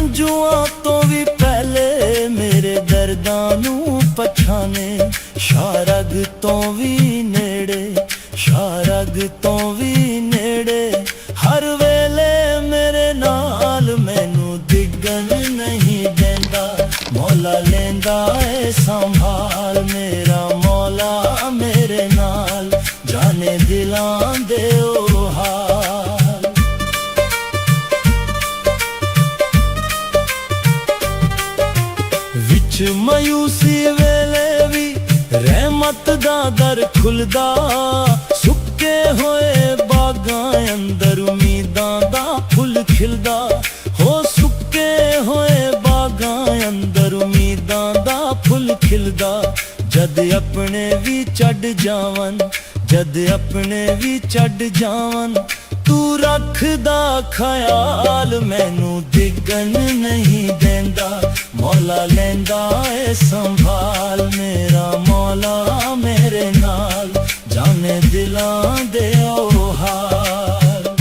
ਹੰਝੂਆਂ ਤੋਂ ਵੀ ਪਹਿਲੇ ਮੇਰੇ ਦਰਦਾਂ ਨੂੰ ਪਛਾਣੇ, ਸ਼ਾਰਗ ਤੋਂ ਵੀ ਨੇੜੇ, ਸ਼ਾਰਗ ਤੋਂ ਵੀ ਨੇੜੇ, ਹਰ ਵੇਲੇ ਮੇਰੇ ਨਾਲ ਮੈਨੂੰ ਡਿੱਗਣ ਨਹੀਂ ਦਿੰਦਾ। ਮੌਲਾ ਲੈਂਦਾ ਏ ਸੰਭਾਲ, ਮੇਰਾ ਮੌਲਾ ਮੇਰੇ ਨਾਲ, ਜਾਣੇ ਦਿਲਾਂ ਦੇ ਉਹ ਹਾਲ। ਵਿੱਚ ਮਾਯੂਸੀ ਵੇਲੇ ਵੀ ਰਹਿਮਤ ਦਾ ਦਰ ਖੁੱਲਦਾ, ਸੁੱਕੇ ਹੋਏ ਬਾਗਾਂ ਅੰਦਰ ਉਮੀਦਾਂ ਦਾ ਫੁੱਲ ਖਿਲਦਾ। ਹੋ ਸੁੱਕੇ ਹੋਏ ਬਾਗਾਂ ਅੰਦਰ ਉਮੀਦਾਂ ਦਾ ਫੁੱਲ ਖਿਲਦਾ। ਜਦ ਆਪਣੇ ਵੀ ਛੱਡ ਜਾਵਨ, ਜਦ ਆਪਣੇ ਵੀ ਛੱਡ ਜਾਵਨ, ਤੂੰ ਰੱਖਦਾ ਖਿਆਲ, ਮੈਨੂੰ ਡਿੱਗਣ ਨਹੀਂ ਦਿੰਦਾ। ਮੌਲਾ ਲੈਂਦਾ ਏ ਸੰਭਾਲ, ਮੇਰਾ ਮੌਲਾ ਮੇਰੇ ਨਾਲ, ਜਾਣੇ ਦਿਲਾਂ ਦੇ ਉਹ ਹਾਲ।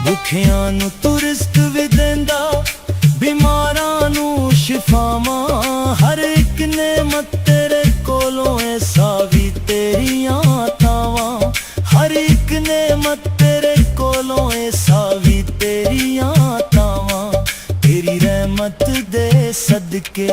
ਭੁੱਖਿਆਂ ਨੂੰ ਤੂੰ ਰਿਜ਼ਕ ਵੀ ਦਿੰਦਾ, ਬਿਮਾਰਾਂ ਨੂੰ ਸ਼ਿਫਾਵਾਂ, ਹਰ ਇੱਕ ਨੇਮਤ ਤੇਰੇ ਕੋਲੋਂ ਏ ਸਾਵੀ ਤੇਰੀਆਂ ਤਾਵਾਂ। ਹਰ ਇੱਕ ਨੇਮਤ ਤੇਰੇ ਕੋਲੋਂ ਏ ਸਾਵੀ ਤੇਰੀਆਂ ਤਾਵਾਂ। ਤੇਰੀ ਰਹਿਮਤ ਦੇ ਸਦਕੇ,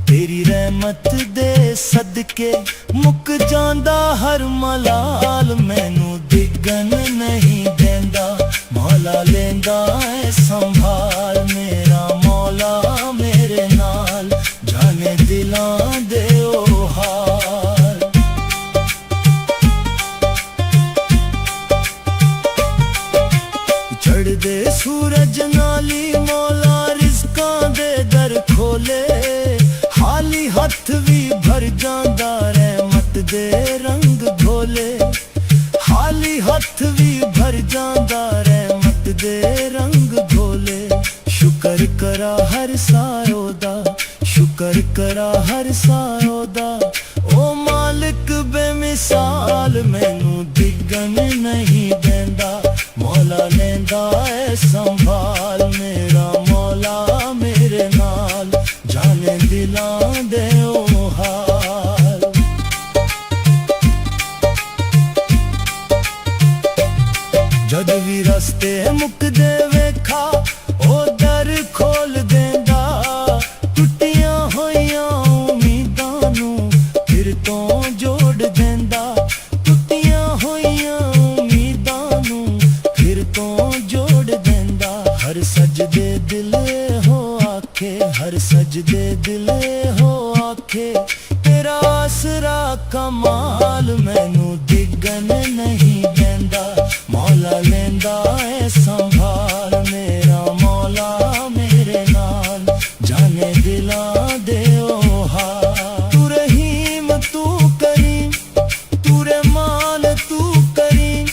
ਤੇਰੀ ਰਹਿਮਤ ਦੇ ਸਦਕੇ, ਮੁੱਕ ਜਾਂਦਾ ਹਰ ਮਲਾਲ, ਮੈਨੂੰ ਡਿੱਗਣ ਨਹੀਂ ਦਿੰਦਾ। ਮੌਲਾ ਲੈਂਦਾ ਏ ਸੰਭਾਲ, ਮੇਰਾ ਮੌਲਾ ਮੇਰੇ ਨਾਲ, ਜਾਣੇ ਦਿਲਾਂ ਦੇ ਉਹ ਹਾਲ। ਚੜ੍ਹਦੇ ਸੂਰਜ ਨਾਲੀ ਮੌਲਾ ਰਿਜ਼ਕਾਂ ਦੇ ਦਰ ਖੋਲੇ, ਖਾਲੀ ਹੱਥ ਵੀ ਭਰ ਜਾਂਦਾ ਰਹਿਮਤ ਦੇ ਰੰਗ ਘੋਲੇ। ਖਾਲੀ ਹੱਥ ਵੀ ਭਰ ਜਾਂਦਾ ਰਹਿਮਤ ਦੇ ਰੰਗ ਘੋਲੇ। ਸ਼ੁਕਰ ਕਰਾ ਹਰ ਸਾਇਓ ਦਾ, ਸ਼ੁਕਰ ਕਰਾ ਹਰ ਸਾਇਓ ਦਾ, ਓ ਮਾਲਿਕ ਬੇਮਿਸਾਲ, ਮੈਨੂੰ ਡਿੱਗਣ ਨਹੀਂ ਦਿੰਦਾ। ਮੌਲਾ ਲੈਂਦਾ ਏ ਸੰਭਾਲ, ਮੇਰਾ ਮੌਲਾ ਮੇਰੇ ਨਾਲ, ਜਾਣੇ ਦਿਲਾਂ ਦੇ ਉਹ ਹਾਲ। ਜਦ ਵੀ ਰਸਤੇ ਮੁੱਕਦੇ ਵੇਖਾ, ਉਹ ਦਰ ਖੋਲ ਦਿੰਦਾ। ਟੁੱਟੀਆਂ ਹੋਈਆਂ ਉਮੀਦਾਂ ਨੂੰ ਫਿਰ ਤੋਂ ਜੋੜ ਦਿੰਦਾ। ਟੁੱਟੀਆਂ ਹੋਈਆਂ ਉਮੀਦਾਂ ਨੂੰ ਫਿਰ ਤੋਂ ਜੋੜ ਦਿੰਦਾ। ਹਰ ਸਜਦੇ ਦਿਲ ਹੋ ਆਖੇ, ਹਰ ਸਜਦੇ ਦਿਲ ਹੋ ਆਖੇ, ਤੇਰਾ ਆਸਰਾ ਕਮਾਲ, ਮੈਨੂੰ ਡਿੱਗਣ ਨਹੀਂ ਦਿੰਦਾ। ਮੌਲਾ ਲੈਂਦਾ ਏ ਸੰਭਾਲ, ਮੇਰਾ ਮੌਲਾ ਮੇਰੇ ਨਾਲ, ਜਾਣੇ ਦਿਲਾਂ ਦੇ ਉਹ ਹਾਲ। ਤੂੰ ਰਹੀਮ ਤੂੰ ਕਰੀਮ, ਤੂੰ ਰਹਿਮਾਨ ਤੂੰ ਕਰੀਮ,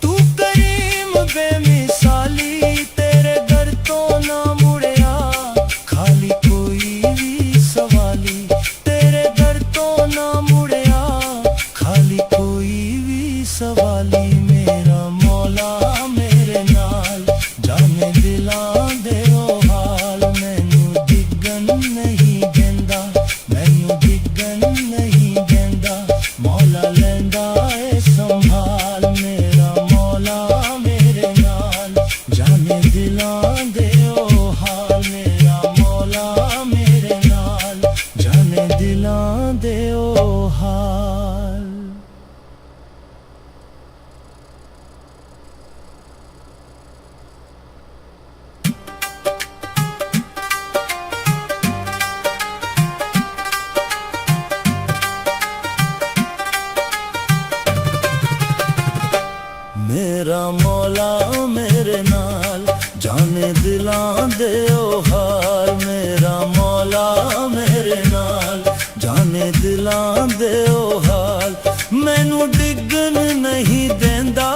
ਤੂੰ ਕਰੀਮ ਬੇਮਿਸਾਲੀ, ਤੇਰੇ ਦਰ ਤੋਂ ਨਾ ਮੁੜਿਆ ਖਾਲੀ ਕੋਈ ਵੀ ਸਵਾਲੀ। ਤੇਰੇ ਦਰ ਤੋਂ ਨਾ ਮੁੜਿਆ ਖਾਲੀ ਕੋਈ ਵੀ ਸਵਾਲੀ, ਮੇਰਾ ਮੌਲਾ ਮੇਰੇ ਨਾਲ, ਜਾਣੇ ਦਿਲਾਂ ਦੇ ਉਹ ਹਾਲ। ਮੈਨੂੰ ਡਿੱਗਣ ਨਹੀਂ ਦਿੰਦਾ, ਮੈਨੂੰ ਡਿੱਗਣ ਨਹੀਂ ਦਿੰਦਾ। ਮੌਲਾ ਲੈਂਦਾ ਏ ਸੰਭਾਲ, ਮੇਰਾ ਮੌਲਾ ਮੇਰੇ ਨਾਲ, ਜਾਣੇ ਦਿਲਾਂ ਦੇ ਉਹ ਹਾਲ। ਮੇਰਾ ਮੌਲਾ ਮੇਰੇ ਨਾਲ, ਜਾਣੇ ਦਿਲਾਂ ਦੇ ਉਹ ਹਾਲ। ਮੇਰਾ ਮੌਲਾ ਮੇਰੇ ਨਾਲ, ਜਾਣੇ ਦਿਲਾਂ ਦੇ ਉਹ ਹਾਲ। ਮੇਰਾ ਮੌਲਾ ਮੇਰੇ ਨਾਲ, ਜਾਣੇ ਦਿਲਾਂ ਦੇ ਉਹ ਹਾਲ। ਮੈਨੂੰ ਡਿੱਗਣ ਨਹੀਂ ਦਿੰਦਾ,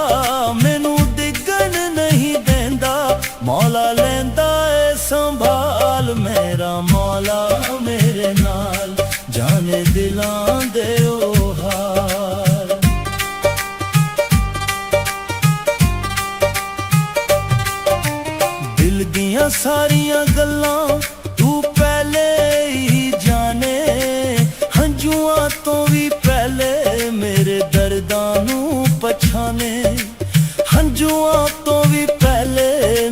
ਮੈਨੂੰ ਡਿੱਗਣ ਨਹੀਂ ਦਿੰਦਾ। ਮੌਲਾ ਲੈਂਦਾ ਏ ਸੰਭਾਲ, ਮੇਰਾ ਮੌਲਾ ਮੇਰੇ ਨਾਲ, ਜਾਣੇ ਦਿਲਾਂ ਦੇ ਉਹ ਹਾਲ। मेरिया सारियां गल्लां तू पहले ही जाने, हंजुआं तो भी पहले मेरे दर्दां नू पछाने, हंजुआं तो भी पहले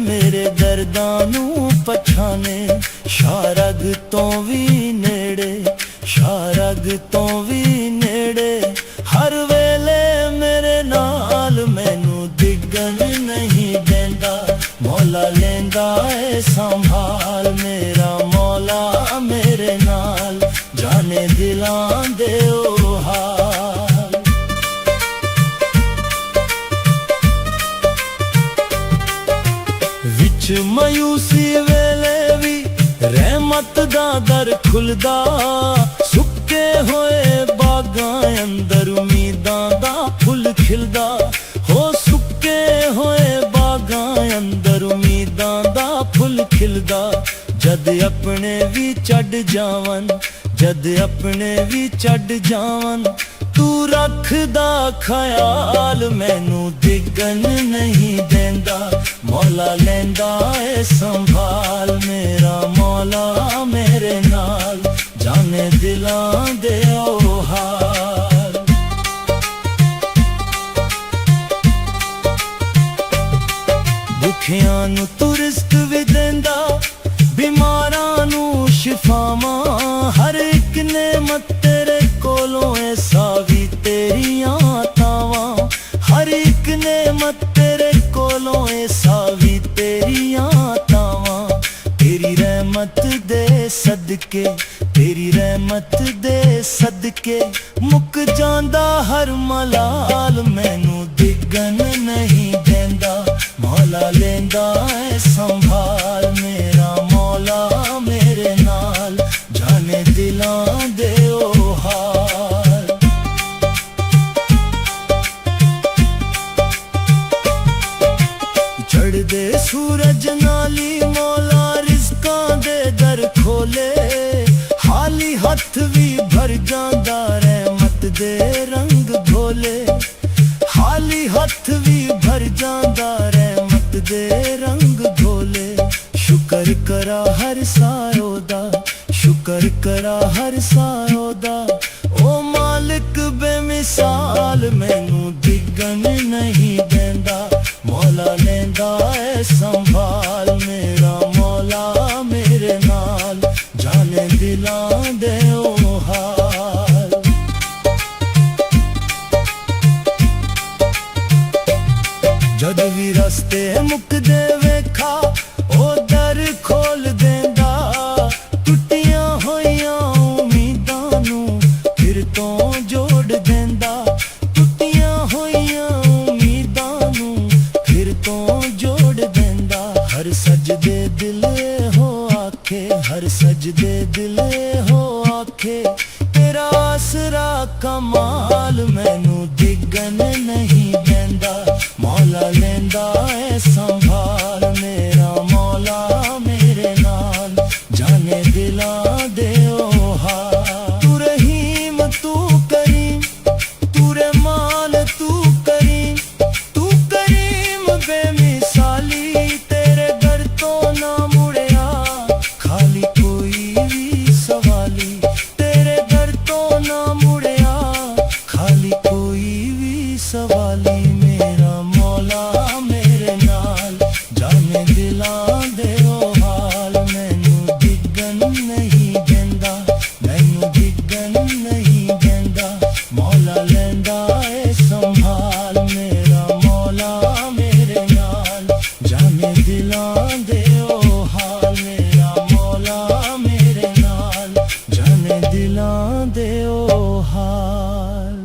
मेरे दर्दां नू पछाने। शारग तो भी नेड़े, शारग तो भी नेड़े, हर वेले मेरे नाल मैनू डिगन नहीं देंदा, मौला लेंदा है संभाल। मेरा मौला मेरे नाल, जाने दिलां दे ओ हाल। विच मायूसी वेले भी रहमत दा दर खुलदा, सुक्के होए बागां अंदर उम्मीदां दा फुल खिलदा। हो सुक्के होए बागां अंदर उम्मीदां दा फुल खिलदा। जद अपने भी चढ़ जावन, जद अपने भी चढ़ जावन, तू रखदा ख्याल मैनू डिगन नहीं देंदा, मौला लेंदा है संभाल। मेरा मौला मेरे नाल, जाने दिलां दे ओ हाल। दुखियां नू तू रिज़्क भी देंदा, बीमारां नू शिफावां, हर एक नेमत तेरे कोलों ऐसा भी तेरियां तावां, हर एक नेमत तेरे कोलों ऐसा भी तेरियां तावां। तेरी रहमत दे सदके, तेरी रहमत दे सदके, मुक जांदा हर मलाल मैनू डिगन नहीं देंदा, मौला लेंदा है संभाल। मेरा मौला मेरे नाल, जाने दिलां दे ओ हाल। चढ़दे सूरज नाली मौला रिज़कां दे दर खोले, खाली हथ भी भर जांदा रहमत दे रंग घोले, खाली हथ भी भर जांदा रहमत दे रंग घोले। शुकर करा हर सायो दा, शुकर करा हर सायो दा, ओ मालिक बेमिसाल मैनू डिगन नहीं देंदा, मौला लेंदा है संभाल। मेरा मौला मेरे नाल, जाने दिलां दे ओ हाल। जद भी रस्ते मुकदे वेखा ओ दर खोल देंदा, टुटियां होइयां उम्मीदां नू फिर तो जोड़ देंदा, टुटियां होइयां उम्मीदां नू फिर तो जोड़ देंदा। हर सजदे दिल हो आखे, हर सजदे दिल हो आखे, तेरा आसरा कमाल मैनू डिगन नहीं देंदा, मौला लेंदा है संभाल। मेरा मौला मेरे नाल, जाने दिलां दे ओ हाल। तू रहीम तू करीम, तू रहमान तू करीम, तू करीम बेमिसाली, तेरे दर तो ना मुड़िया खाली कोई भी सवाली, तेरे दर तो ना मुड़िया खाली कोई भी सवाली। मेरा मौला मेरे नाल, जाने दिलां दे ओ हाल। मैनू डिगन नहीं देंदा, मैनू डिगन नहीं देंदा, मौला लेंदा है संभाल। मेरा मौला मेरे नाल, जाने दिलां दे ओ हाल। मेरा मौला मेरे नाल, जाने दिलां दे ओ हाल।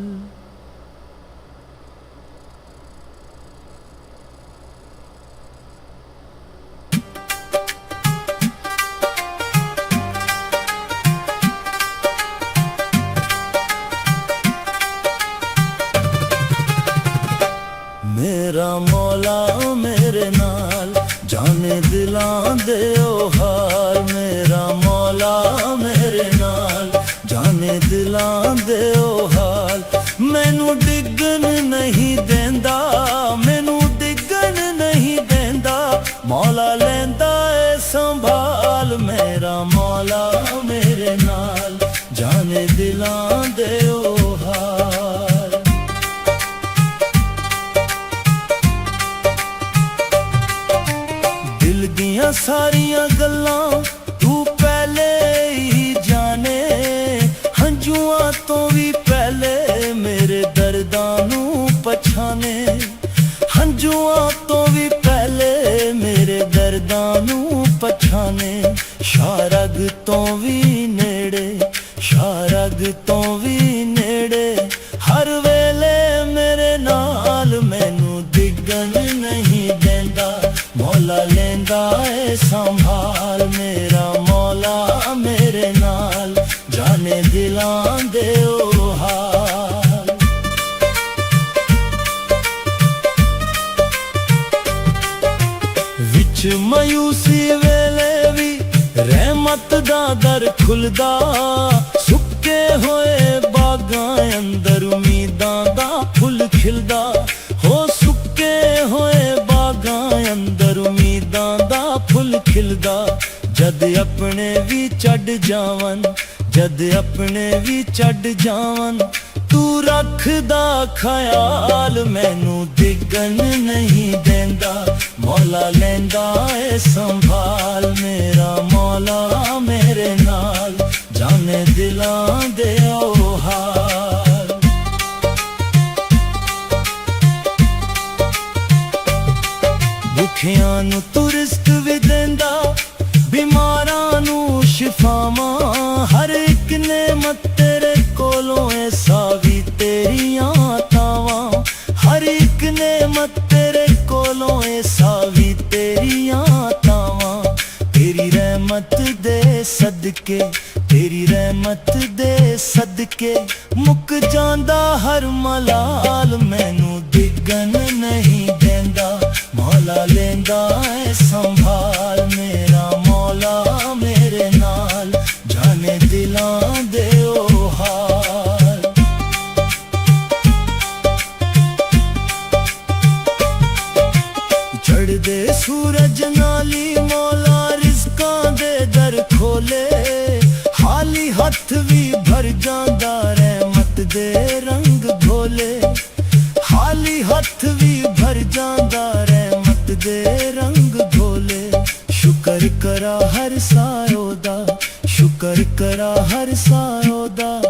मेरा मौला मेरे नाल, जाने दिलां दे ओ हाल। मेरा मौला मेरे नाल, जाने दिलां दे ओ हाल। मैनू डिगन नहीं देंदा, मैनू डिगन नहीं देंदा, मौला लेंदा है ਦੀਆਂ ਸਾਰੀਆਂ ਗੱਲਾਂ ਤੂੰ ਪਹਿਲੇ ਹੀ ਜਾਣੇ, ਹੰਝੂਆਂ ਤੋਂ ਵੀ ਪਹਿਲੇ ਮੇਰੇ ਦਰਦਾਂ ਨੂੰ ਪਛਾਣੇ, ਹੰਝੂਆਂ ਤੋਂ ਵੀ ਪਹਿਲੇ ਮੇਰੇ ਦਰਦਾਂ ਨੂੰ ਪਛਾਣੇ। ਸ਼ਾਰਗ ਤੋਂ ਵੀ ਨੇੜੇ, ਸ਼ਾਰਗ ਤੋਂ ਵੀ ਨੇੜੇ, ਹਰ ਵੇਲੇ ਮੇਰੇ ਨਾਲ ਮੈਨੂੰ ਡਿੱਗਣ ਨਹੀਂ ਦਿੰਦਾ। ਮੌਲਾ ਲੈਂਦਾ ਏ ਸੰਭਾਲ, ਮੇਰਾ ਮੌਲਾ ਮੇਰੇ ਨਾਲ, ਜਾਣੇ ਦਿਲਾਂ ਦੇ ਉਹ ਹਾਲ। ਵਿੱਚ ਮਾਯੂਸੀ ਵੇਲੇ ਵੀ ਰਹਿਮਤ ਦਾ ਦਰ ਖੁੱਲਦਾ, ਸੁੱਕੇ ਹੋਏ ਬਾਗਾਂ ਅੰਦਰ ਉਮੀਦਾਂ ਦਾ ਫੁੱਲ ਖਿਲਦਾ। ਹੋ ਸੁੱਕੇ ਹੋਏ ਬਾਗਾਂ ਅੰਦਰ ਉਮੀਦਾਂ ਦਾ ਫੁੱਲ ਖਿਲਦਾ। ਜਦ ਆਪਣੇ ਵੀ ਛੱਡ ਜਾਵਨ, ਜਦ ਆਪਣੇ ਵੀ ਛੱਡ ਜਾਵਨ, ਤੂੰ ਰੱਖਦਾ ਖਿਆਲ ਮੈਨੂੰ ਡਿੱਗਣ ਨਹੀਂ ਦਿੰਦਾ। ਮੌਲਾ ਲੈਂਦਾ ਏ ਸੰਭਾਲ, ਮੇਰਾ ਮੌਲਾ ਮੇਰੇ ਨਾਲ, ਜਾਣੇ ਦਿਲਾਂ ਦੇ ਉਹ ਹਾਲ। ਭੁੱਖਿਆਂ ਨੂੰ ਤੂੰ ਰਿਜ਼ਕ ਵੀ ਦਿੰਦਾ, ਬਿਮਾਰਾਂ ਨੂੰ ਸ਼ਿਫਾਵਾਂ, ਹਰ ਇੱਕ ਨੇਮਤ ਤੇਰੇ ਕੋਲੋਂ ਏ ਸਾਵੀ ਤੇਰੀਆਂ ਤਾਵਾਂ, ਹਰ ਇੱਕ ਨੇਮਤ ਤੇਰੇ ਕੋਲੋਂ ਏ ਸਾਵੀ ਤੇਰੀਆਂ ਤਾਵਾਂ। ਤੇਰੀ ਰਹਿਮਤ ਦੇ ਸਦਕੇ, ਤੇਰੀ ਰਹਿਮਤ ਦੇ ਸਦਕੇ, ਮੁੱਕ ਜਾਂਦਾ ਹਰ ਮਲਾਲ ਮੈਨੂੰ ਡਿੱਗਣ ਨਹੀਂ ਦਿੰਦਾ। ਮੌਲਾ ਲੈਂਦਾ ਏ ਸੰਭਾਲ, ਮੇਰਾ ਮੌਲਾ ਮੇਰੇ ਨਾਲ, ਜਾਣੇ ਦਿਲਾਂ ਦੇ ਉਹ ਹਾਲ। ਚੜ੍ਹਦੇ ਸੂਰਜ ਨਾਲ ਹੀ ਮੌਲਾ ਰਿਜ਼ਕਾਂ ਦੇ ਦਰ ਖੋਲੇ, ਖਾਲੀ ਹੱਥ ਵੀ ਭਰ ਜਾਂਦਾ ਰਹਿਮਤ ਦੇ ਰੰਗ ਘੋਲੇ, ਖਾਲੀ ਹੱਥ ਵੀ ਭਰ ਜਾਂਦਾ ਰਹਿਮਤ ਦੇ ਰੰਗ ਘੋਲੇ। ਸ਼ੁਕਰ ਕਰਾ ਹਰ ਸਾਇਓ ਦਾ, ਸ਼ੁਕਰ ਕਰਾ ਹਰ ਸਾਇਓ ਦਾ,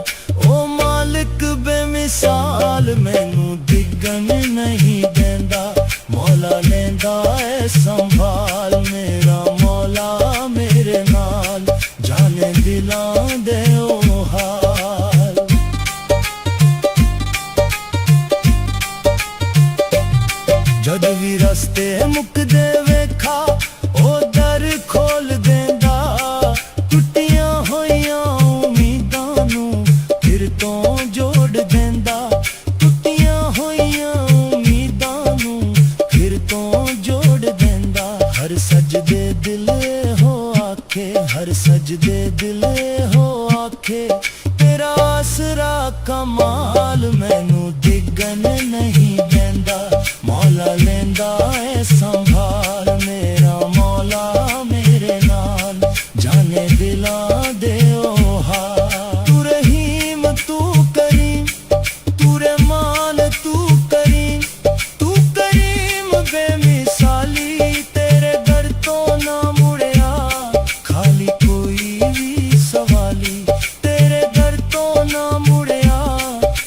ਓ ਮਾਲਿਕ ਬੇਮਿਸਾਲ ਮੈਨੂੰ ਡਿੱਗਣ ਨਹੀਂ ਦਿੰਦਾ। ਮੌਲਾ ਲੈਂਦਾ ਏ ਸੰਭਾਲ, ਮੇਰਾ ਮੌਲਾ ਮੇਰੇ ਨਾਲ, ਜਾਣੇ ਦਿਲਾਂ ਦੇ ਉਹ ਹਾਲ। ਜਦ ਵੀ ਰਸਤੇ ਮੁੱਕਦੇ ਵੇਖਾ, ਉਹ ਦਰ ਖੋਲ ਦਿੰਦਾ, ਟੁੱਟੀਆਂ ਹੋਈਆਂ ਉਮੀਦਾਂ ਨੂੰ ਫਿਰ ਤੋਂ ਜੋੜ ਦਿੰਦਾ, ਟੁੱਟੀਆਂ ਹੋਈਆਂ ਉਮੀਦਾਂ ਨੂੰ ਫਿਰ ਤੋਂ ਜੋੜ ਦਿੰਦਾ। ਹਰ ਸਜਦੇ ਦਿਲ ਹੋ ਆਖੇ, ਹਰ ਸਜਦੇ ਦਿਲ ਹੋ ਆਖੇ, ਤੇਰਾ ਆਸਰਾ ਕਮਾਲ ਮੈਨੂੰ ਡਿੱਗਣ ਨਹੀਂ ਦਿੰਦਾ। ਮੌਲਾ ਲੈਂਦਾ ਏ ਸੰਭਾਲ, ਮੇਰਾ ਮੌਲਾ ਮੇਰੇ ਨਾਲ, ਜਾਣੇ ਦਿਲਾਂ ਦੇ ਉਹ ਹਾਲ। ਤੂੰ ਰਹੀਮ ਤੂੰ ਕਰੀਮ, ਤੂੰ ਰਹਿਮਾਨ ਤੂੰ ਕਰੀਮ, ਤੂੰ ਕਰੀਮ ਬੇਮਿਸਾਲੀ, ਤੇਰੇ ਦਰ ਤੋਂ ਨਾ ਮੁੜਿਆ ਖਾਲੀ ਕੋਈ ਵੀ ਸਵਾਲੀ, ਤੇਰੇ ਦਰ ਤੋਂ ਨਾ ਮੁੜਿਆ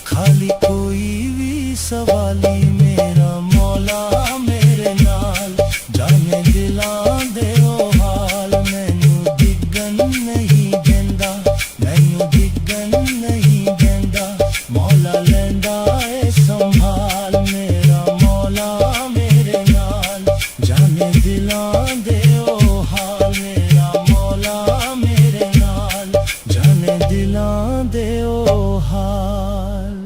ਖਾਲੀ ਕੋਈ ਵੀ ਸਵਾਲੀ। ਮੇਰਾ ਮੌਲਾ ਮੇਰੇ ਨਾਲ, ਜਾਣੇ ਦਿਲਾਂ ਦੇ ਉਹ ਹਾਲ, ਮੈਨੂੰ ਡਿੱਗਣ ਨਹੀਂ ਦਿੰਦਾ, ਮੈਨੂੰ ਡਿੱਗਣ ਨਹੀਂ ਦਿੰਦਾ। ਮੌਲਾ ਲੈਂਦਾ ਏ ਸੰਭਾਲ, ਮੇਰਾ ਮੌਲਾ ਮੇਰੇ ਨਾਲ, ਜਾਣੇ ਦਿਲਾਂ ਦੇ ਉਹ ਹਾਲ, ਮੇਰਾ ਮੌਲਾ ਮੇਰੇ ਨਾਲ, ਜਾਣੇ ਦਿਲਾਂ ਦੇ ਉਹ ਹਾਲ।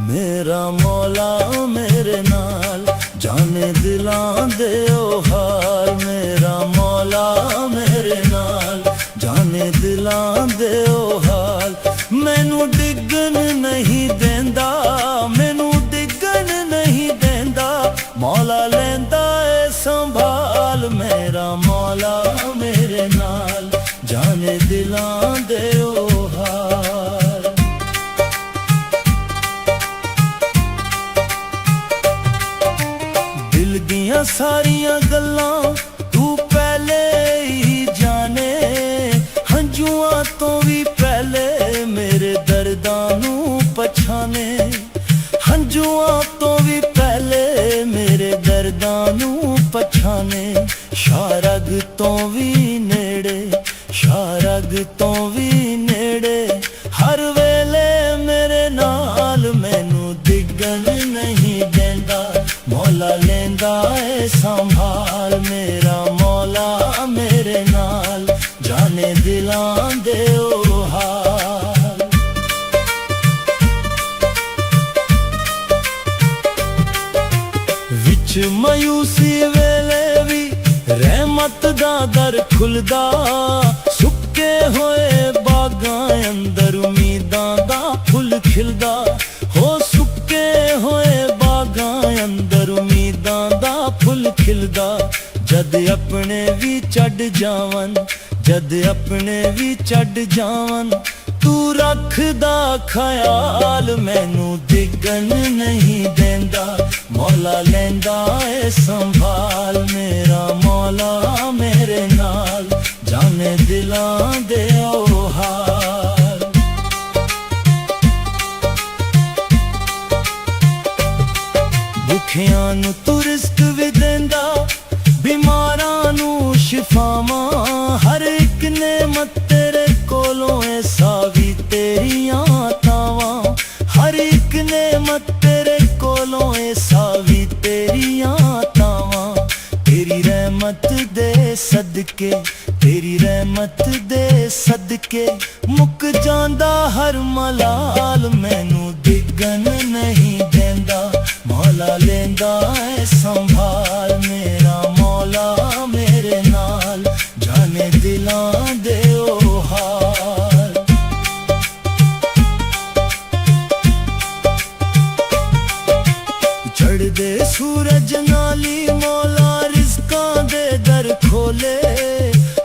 ਮੇਰਾ ਮੌਲਾ ਮੇਰੇ ਨਾਲ, ਜਾਣੇ ਦਿਲਾਂ ਦੇ ਉਹ ਹਾਲ। ਮੇਰਾ ਮੌਲਾ ਮੇਰੇ ਨਾਲ, ਜਾਣੇ ਦਿਲਾਂ ਦੇ ਉਹ ਹਾਲ। ਮੈਨੂੰ ਡਿੱਗਣ ਨਹੀਂ ਦਿੰਦਾ, ਮੈਨੂੰ ਡਿੱਗਣ ਨਹੀਂ ਦਿੰਦਾ। ਮੌਲਾ ਲੈਂਦਾ ਏ ਦੀਆਂ ਸਾਰੀਆਂ ਗੱਲਾਂ ਤੂੰ ਪਹਿਲੇ ਹੀ ਜਾਣੇ, ਹੰਝੂਆਂ ਤੋਂ ਵੀ ਪਹਿਲੇ ਮੇਰੇ ਦਰਦਾਂ ਨੂੰ ਪਛਾਣੇ, ਹੰਝੂਆਂ ਤੋਂ ਵੀ ਪਹਿਲੇ ਮੇਰੇ ਦਰਦਾਂ ਨੂੰ ਪਛਾਣੇ। ਸ਼ਾਰਗ ਤੋਂ ਵੀ ਨੇੜੇ, ਸ਼ਾਰਗ ਤੋਂ ਵੀ ਨੇੜੇ, ਹਰ ਵੇਲੇ ਮੇਰੇ ਨਾਲ ਮੈਨੂੰ ਡਿੱਗਣ ਨਹੀਂ ਦਿੰਦਾ। ਮੌਲਾ ਲੈਂਦਾ ਏ ਸੰਭਾਲ, ਮੇਰਾ ਮੌਲਾ ਮੇਰੇ ਨਾਲ, ਜਾਣੇ ਦਿਲਾਂ ਦੇ ਉਹ ਹਾਲ। ਵਿੱਚ ਮਾਯੂਸੀ ਵੇਲੇ ਵੀ ਰਹਿਮਤ ਦਾ ਦਰ ਖੁੱਲਦਾ, ਸੁੱਕੇ ਹੋਏ ਬਾਗਾਂ ਅੰਦਰ ਉਮੀਦਾਂ ਦਾ ਫੁੱਲ ਖਿਲਦਾ। ਹੋ ਸੁੱਕੇ ਹੋਏ ਬਾਗਾਂ ਅੰਦਰ ਉਮੀਦਾਂ ਦਾ ਫੁੱਲ ਖਿਲਦਾ। ਜਦ ਆਪਣੇ ਵੀ ਛੱਡ ਜਾਵਨ, ਜਦ ਆਪਣੇ ਵੀ ਛੱਡ ਜਾਵਨ, ਤੂੰ ਰੱਖਦਾ ਖਿਆਲ ਮੈਨੂੰ ਡਿੱਗਣ ਨਹੀਂ ਦਿੰਦਾ। ਮੌਲਾ ਲੈਂਦਾ ਏ ਸੰਭਾਲ, ਮੇਰਾ ਮੌਲਾ ਮੇਰੇ ਨਾਲ, ਜਾਣੇ ਦਿਲਾਂ ਦੇ ਉਹ ਹਾਲ। ਭੁੱਖਿਆਂ ਨੂੰ ਤੂੰ ਰਿਜ਼ਕ ਵੀ ਦਿੰਦਾ, ਬਿਮਾਰਾਂ ਨੂੰ ਸ਼ਿਫਾਵਾਂ, ਹਰ ਇੱਕ ਨੇਮਤ ਤੇਰੇ ਕੋਲੋਂ ਏ ਸਾਵੀ ਤੇਰੀਆਂ ਤਾਵਾਂ, ਹਰ ਇੱਕ ਨੇਮਤ ਤੇਰੇ ਕੋਲੋਂ ਏ ਸਾਵੀ ਤੇਰੀਆਂ ਤਾਵਾਂ। ਤੇਰੀ ਰਹਿਮਤ ਦੇ ਸਦਕੇ, ਤੇਰੀ ਰਹਿਮਤ ਦੇ ਸਦਕੇ, ਮੁੱਕ ਜਾਂਦਾ ਹਰ ਮਲਾਲ ਮੈਨੂੰ ਡਿੱਗਣ ਨਹੀਂ ਦਿੰਦਾ। ਮੌਲਾ ਲੈਂਦਾ ਏ ਸੰਭਾਲ, ਮੇਰਾ ਮੌਲਾ ਮੇਰੇ ਨਾਲ, ਜਾਣੇ ਦਿਲਾਂ ਦੇ ਉਹ ਹਾਲ। ਚੜ੍ਹਦੇ ਸੂਰਜ ਨਾਲ ਹੀ ਮੌਲਾ ਰਿਜ਼ਕਾਂ ਦੇ ਦਰ ਖੋਲੇ,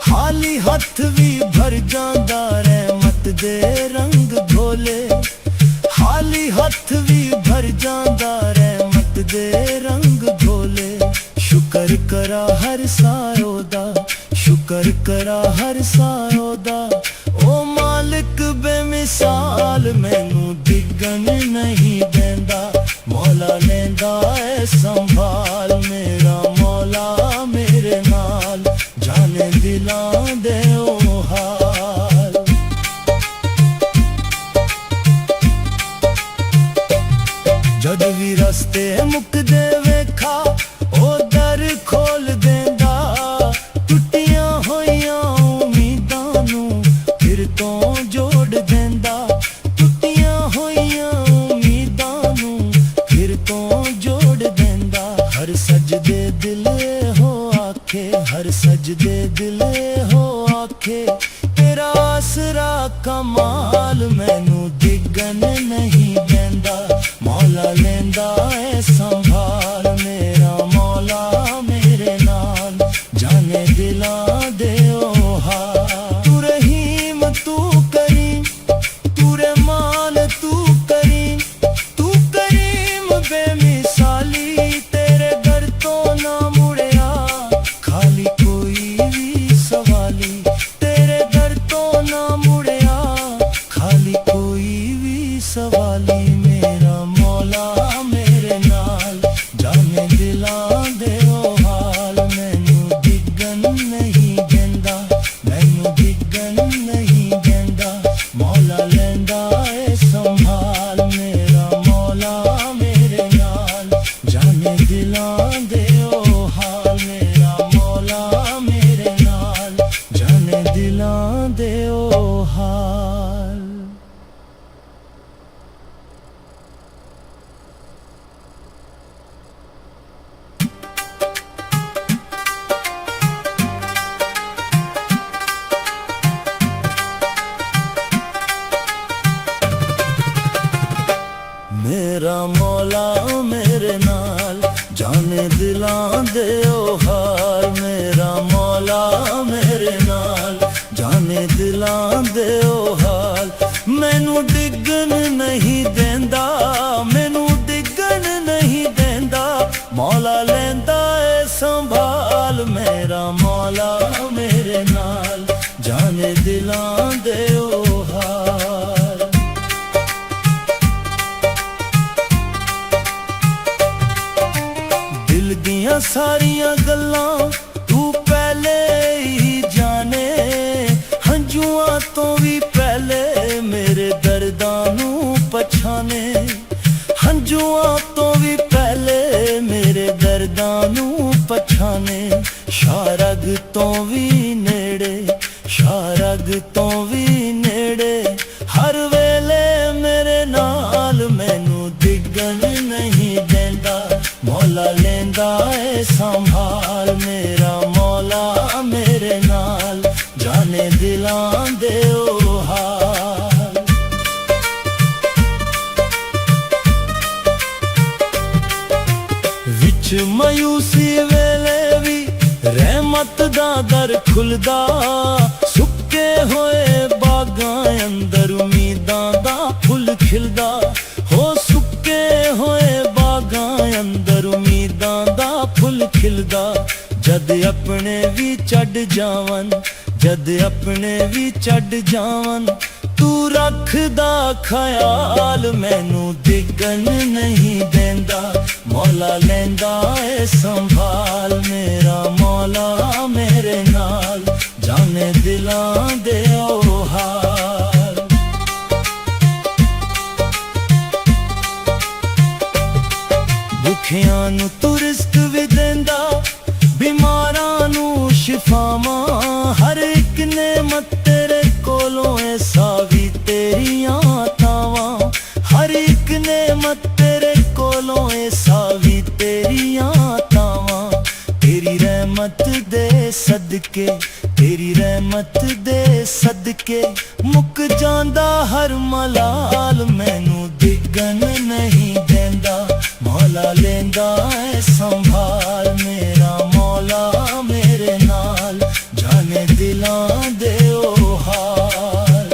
ਖਾਲੀ ਹੱਥ ਵੀ ਭਰ ਜਾਂਦਾ ਰਹਿਮਤ ਦੇ ਰੰਗ ਘੋਲੇ, ਖਾਲੀ ਹੱਥ ਵੀ ਭਰ ਜਾਂਦਾ ਰਹਿਮਤ ਦੇ ਰੰਗ ਘੋਲੇ। ਸ਼ੁਕਰ ਕਰਾ ਹਰ ਸਾਇਓ ਦਾ, ਸ਼ੁਕਰ ਕਰਾ ਹਰ ਸਾਇਓ ਦਾ, ਓ ਮਾਲਿਕ ਬੇਮਿਸਾਲ ਮੈਨੂੰ ਡਿੱਗਣ ਨਹੀਂ ਦਿੰਦਾ। ਮੌਲਾ ਲੈਂਦਾ ਏ ਸੰਭਾਲ, ਮੇਰਾ ਮੌਲਾ ਮੇਰੇ ਨਾਲ, ਜਾਣੇ ਦਿਲਾਂ ਦੇ ਉਹ ਹਾਲ। ਜਦ ਵੀ ਰਸਤੇ ਮੁੱਕਦੇ ਵੇਖਾ, ਉਹ ਦਰ ਖੋਲ ਦਿੰਦਾ, ਟੁੱਟੀਆਂ ਹੋਈਆਂ ਉਮੀਦਾਂ ਨੂੰ ਫਿਰ ਤੋਂ ਜੋੜ ਦਿੰਦਾ, ਟੁੱਟੀਆਂ ਹੋਈਆਂ ਉਮੀਦਾਂ ਨੂੰ ਫਿਰ ਤੋਂ ਜੋੜ ਦਿੰਦਾ। ਹਰ ਸਜਦੇ ਦਿਲ ਹੋ ਆਖੇ, ਹਰ ਸਜਦੇ ਦਿਲ ਹੋ ਆਖੇ, ਤੇਰਾ ਆਸਰਾ ਕਮਾਲ ਮੈਨੂੰ ਡਿੱਗਣ ਨਹੀਂ ਦਿੰਦਾ। ਮੌਲਾ ਲੈਂਦਾ ਏ ਸੰਭਾਲ, ਮੇਰਾ ਮੌਲਾ ਮੇਰੇ ਨਾਲ, ਜਾਣੇ ਦਿਲਾਂ ਦੇ ਉਹ ਹਾਲ। ਤੂੰ ਰਹੀਮ ਤੂੰ ਕਰੀਮ, ਤੂੰ ਰਹਿਮਾਨ ਤੂੰ ਕਰੀਮ, ਤੂੰ ਕਰੀਮ ਬੇਮਿਸਾਲੀ, ਤੇਰੇ ਦਰ ਤੋਂ ਨਾ ਮੁੜਿਆ ਖਾਲੀ ਕੋਈ ਵੀ ਸਵਾਲੀ, ਤੇਰੇ ਦਰ ਤੋਂ ਨਾ ਮੁੜਿਆ ਖਾਲੀ ਕੋਈ ਵੀ ਸਵਾਲੀ। ਮੇਰਾ ਮੌਲਾ ਮੇਰੇ ਨਾਲ, ਜਾਣੇ ਦਿਲਾਂ ਦੇ ਉਹ ਹਾਲ, ਮੈਨੂੰ ਡਿੱਗਣ ਨਹੀਂ ਦਿੰਦਾ, ਮੈਨੂੰ ਡਿੱਗਣ ਨਹੀਂ ਦਿੰਦਾ। ਮੌਲਾ ਲੈਂਦਾ ਏ ਸੰਭਾਲ, ਮੇਰਾ ਮੌਲਾ ਮੇਰੇ ਨਾਲ, ਜਾਣੇ ਦਿਲਾਂ ਦੇ ਉਹ ਹਾਲ, ਮੇਰਾ ਮੌਲਾ ਮੇਰੇ ਨਾਲ, ਜਾਣੇ ਦਿਲਾਂ ਦੇ ਉਹ ਹਾਲ। ਮੇਰਾ ਮੌਲਾ ਮੇਰੇ ਨਾਲ, ਜਾਣੇ ਦਿਲਾਂ ਦੇ ਉਹ ਹਾਲ। ਮੇਰਾ ਮੌਲਾ ਮੇਰੇ ਨਾਲ, ਜਾਣੇ ਦਿਲਾਂ ਦੇ ਉਹ ਹਾਲ। ਮੈਨੂੰ ਡਿੱਗਣ ਨਹੀਂ ਦਿੰਦਾ, ਮੈਨੂੰ ਡਿੱਗਣ ਨਹੀਂ ਦਿੰਦਾ। ਮੌਲਾ ਲੈਂਦਾ ਏ ਦੀਆਂ ਸਾਰੀਆਂ ਗੱਲਾਂ ਤੂੰ ਪਹਿਲੇ ਹੀ ਜਾਣੇ, ਹੰਝੂਆਂ ਤੋਂ ਵੀ ਪਹਿਲੇ ਮੇਰੇ ਦਰਦਾਂ ਨੂੰ ਪਛਾਣੇ, ਹੰਝੂਆਂ ਤੋਂ ਵੀ ਪਹਿਲੇ ਮੇਰੇ ਦਰਦਾਂ ਨੂੰ ਪਛਾਣੇ। ਸ਼ਾਰਗ ਤੋਂ ਵੀ ਨੇੜੇ, ਸ਼ਾਰਗ ਤੋਂ ਵੀ ਨੇੜੇ, ਹਰ ਵੇਲੇ ਮੇਰੇ ਨਾਲ ਮੈਨੂੰ ਡਿੱਗਣ ਨਹੀਂ ਦਿੰਦਾ। ਮੌਲਾ ਲੈਂਦਾ ਏ ਸੰਭਾਲ, ਮੇਰਾ ਮੌਲਾ ਮੇਰੇ ਨਾਲ, ਜਾਣੇ ਦਿਲਾਂ ਦੇ ਉਹ ਹਾਲ। ਵਿੱਚ ਮਾਯੂਸੀ ਵੇਲੇ ਵੀ ਰਹਿਮਤ ਦਾ ਦਰ ਖੁੱਲਦਾ, ਸੁੱਕੇ ਹੋਏ ਬਾਗਾਂ ਅੰਦਰ ਉਮੀਦਾਂ ਦਾ ਫੁੱਲ ਖਿਲਦਾ। ਹੋ ਸੁੱਕੇ ਹੋਏ ਬਾਗਾਂ ਅੰਦਰ ਉਮੀਦਾਂ ਦਾ ਫੁੱਲ ਖਿਲਦਾ। ਜਦ ਆਪਣੇ ਵੀ ਛੱਡ ਜਾਵਨ, ਜਦ ਆਪਣੇ ਵੀ ਛੱਡ ਜਾਵਨ, ਤੂੰ ਰੱਖਦਾ ਖਿਆਲ ਮੈਨੂੰ ਡਿੱਗਣ ਨਹੀਂ ਦਿੰਦਾ। ਮੌਲਾ ਲੈਂਦਾ ਏ ਸੰਭਾਲ, ਮੇਰਾ ਮੌਲਾ ਮੇਰੇ ਨਾਲ, ਜਾਣੇ ਦਿਲਾਂ ਦੇ ਉਹ ਹਾਲ। ਦੁਖੀਆਂ ਨੂੰ ਤੂੰ ਰਿਜ਼ਕ ਵੀ ਦਿੰਦਾ, ਬਿਮਾਰਾਂ ਨੂੰ ਸ਼ਿਫਾਵਾਂ, ਹਰ ਇੱਕ ਨੇਮਤ ਤੇਰੇ ਕੋਲੋਂ ਏ ਸਾਵੀ ਤੇਰੀਆਂ ਤਾਵਾਂ, ਹਰ ਇੱਕ ਨੇਮਤ ਤੇਰੇ ਕੋਲੋਂ ਏ ਸਾਵੀ ਤੇਰੀਆਂ ਤਾਵਾਂ। ਤੇਰੀ ਰਹਿਮਤ ਦੇ ਸਦਕੇ, ਤੇਰੀ ਰਹਿਮਤ ਦੇ ਸਦਕੇ, ਮੁੱਕ ਜਾਂਦਾ ਹਰ ਮਲਾਲ ਮੈਨੂੰ ਡਿੱਗਣ ਨਹੀਂ ਦਿੰਦਾ। ਮੌਲਾ ਲੈਂਦਾ ਏ ਸੰਭਾਲ, ਮੇਰਾ ਮੌਲਾ ਮੇਰੇ ਨਾਲ, ਜਾਣੇ ਦਿਲਾਂ ਦੇ ਉਹ ਹਾਲ।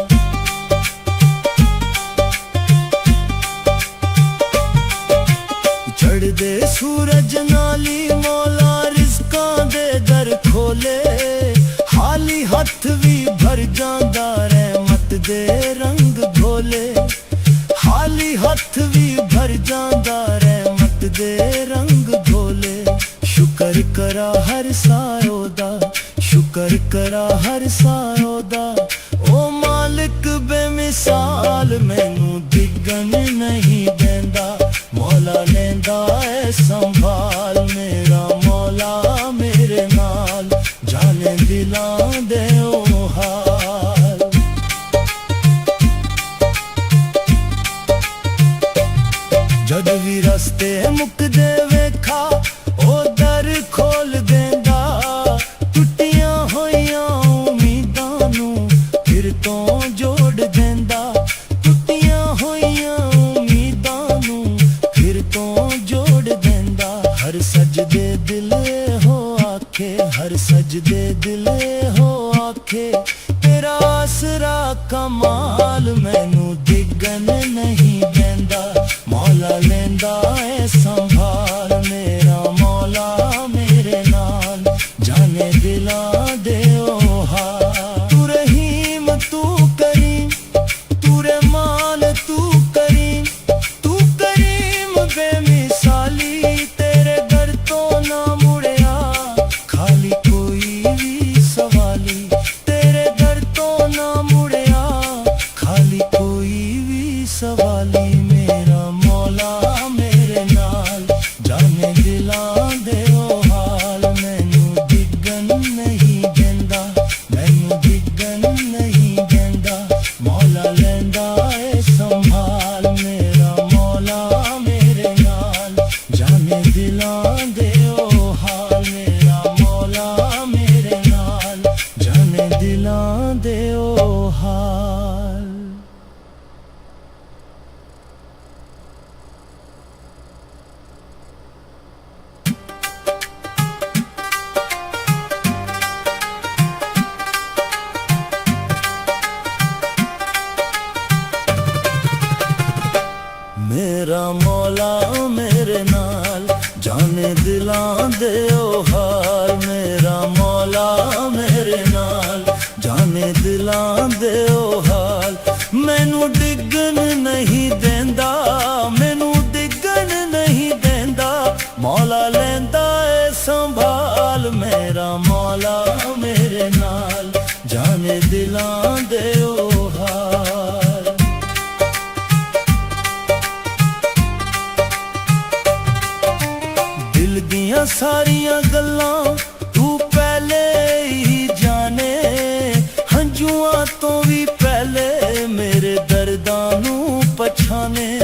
ਚੜ੍ਹਦੇ ਸੂਰਜ ਨਾਲ ਹੀ ਮੌਲਾ ਰਿਜ਼ਕਾਂ ਦੇ ਦਰ ਖੋਲੇ, ਖਾਲੀ ਹੱਥ ਵੀ ਭਰ ਜਾਂਦਾ ਰਹਿਮਤ ਦੇ ਰੰਗ ਘੋਲੇ, ਖਾਲੀ ਹੱਥ ਵੀ ਭਰ ਜਾਂਦਾ ਰਹਿਮਤ ਦੇ ਰੰਗ ਘੋਲੇ। ਸ਼ੁਕਰ ਕਰਾ ਹਰ ਸਾਇਓ ਦਾ, ਸ਼ੁਕਰ ਕਰਾ ਹਰ ਸਾਇਓ ਦਾ, ਓ ਮਾਲਿਕ ਬੇਮਿਸਾਲ ਮੈਨੂੰ ਡਿੱਗਣ ਨਹੀਂ ਦਿੰਦਾ। ਮੌਲਾ ਲੈਂਦਾ ਏ ਸੰਭਾਲ, ਮੇਰਾ ਮੌਲਾ ਮੇਰੇ ਨਾਲ, ਜਾਣੇ ਦਿਲਾਂ ਦੇ ਉਹ ਹਾਲ। ਜਦ ਵੀ ਰਸਤੇ ਮੁੱਕਦੇ ਵੇਖਾ, ਉਹ ਦਰ ਖੋਲ ਦਿੰਦਾ। ਟੁੱਟੀਆਂ ਹੋਈਆਂ ਉਮੀਦਾਂ ਨੂੰ ਫਿਰ ਤੋਂ ਜੋੜ ਦਿੰਦਾ, ਟੁੱਟੀਆਂ ਹੋਈਆਂ ਉਮੀਦਾਂ ਨੂੰ ਫਿਰ ਤੋਂ ਜੋੜ ਦਿੰਦਾ। ਹਰ ਸਜਦੇ ਦਿਲ ਹੋ ਆਖੇ, ਹਰ ਸਜਦੇ ਦਿਲ ਹੋ ਆਖੇ, ਤੇਰਾ ਆਸਰਾ ਕਮਾਲ ਮੈਨੂੰ ਡਿੱਗਣ ਨਹੀਂ ਦਿੰਦਾ। ਮੌਲਾ ਲੈਂਦਾ ਏ ਸੰਭਾਲ, ਮੇਰਾ ਮੌਲਾ ਮੇਰੇ ਨਾਲ, ਜਾਣੇ ਦਿਲਾਂ ਦੇ ਉਹ ਹਾਲ। ਤੂੰ ਰਹੀਮ ਤੂੰ ਕਰੀਮ, ਤੂੰ ਰਹਿਮਾਨ ਤੂੰ ਕਰੀਮ, ਤੂੰ ਕਰੀਮ ਬੇਮਿਸਾਲੀ, ਤੇਰੇ ਦਰ ਤੋਂ ਨਾ ਮੁੜਿਆ ਖਾਲੀ ਕੋਈ ਵੀ ਸਵਾਲੀ, ਤੇਰੇ ਦਰ ਤੋਂ ਨਾ ਮੁੜਿਆ ਖਾਲੀ ਕੋਈ ਵੀ ਸਵਾਲੀ। ਮੇਰਾ ਮੌਲਾ ਮੇਰੇ ਨਾਲ, ਜਾਣੇ ਦਿਲਾਂ ਦੇ ਉਹ ਹਾਲ। ਮੈਨੂੰ ਡਿੱਗਣ ਨਹੀਂ ਦਿੰਦਾ, ਮੈਨੂੰ ਡਿੱਗਣ ਨਹੀਂ ਦਿੰਦਾ। ਮੌਲਾ ਲੈਂਦਾ ਏ ਸੰਭਾਲ, ਮੇਰਾ ਮੌਲਾ ਮੇਰੇ ਨਾਲ, ਜਾਣੇ ਦਿਲਾਂ ਦੇ ਉਹ ਹਾਲ। ਮੇਰਾ ਮੌਲਾ ਮੇਰੇ ਨਾਲ, ਜਾਣੇ ਦਿਲਾਂ ਦੇ ਉਹ ਹਾਲ। ਮੇਰਾ ਮੌਲਾ ਮੇਰੇ ਨਾਲ, ਜਾਣੇ ਦਿਲਾਂ ਦੇ ਉਹ ਹਾਲ। ਮੇਰਾ ਮੌਲਾ ਮੇਰੇ ਨਾਲ, ਜਾਣੇ ਦਿਲਾਂ ਦੇ ਉਹ ਹਾਲ। ਮੈਨੂੰ ਡਿੱਗਣ ਨਹੀਂ ਦਿੰਦਾ, ਮੈਨੂੰ ਡਿੱਗਣ ਨਹੀਂ ਦਿੰਦਾ। ਮੌਲਾ ਲੈਂਦਾ ਏ ਦੀਆਂ ਸਾਰੀਆਂ ਗੱਲਾਂ ਤੂੰ ਪਹਿਲੇ ਹੀ ਜਾਣੇ, ਹੰਝੂਆਂ ਤੋਂ ਵੀ ਪਹਿਲੇ ਮੇਰੇ ਦਰਦਾਂ ਨੂੰ ਪਛਾਣੇ,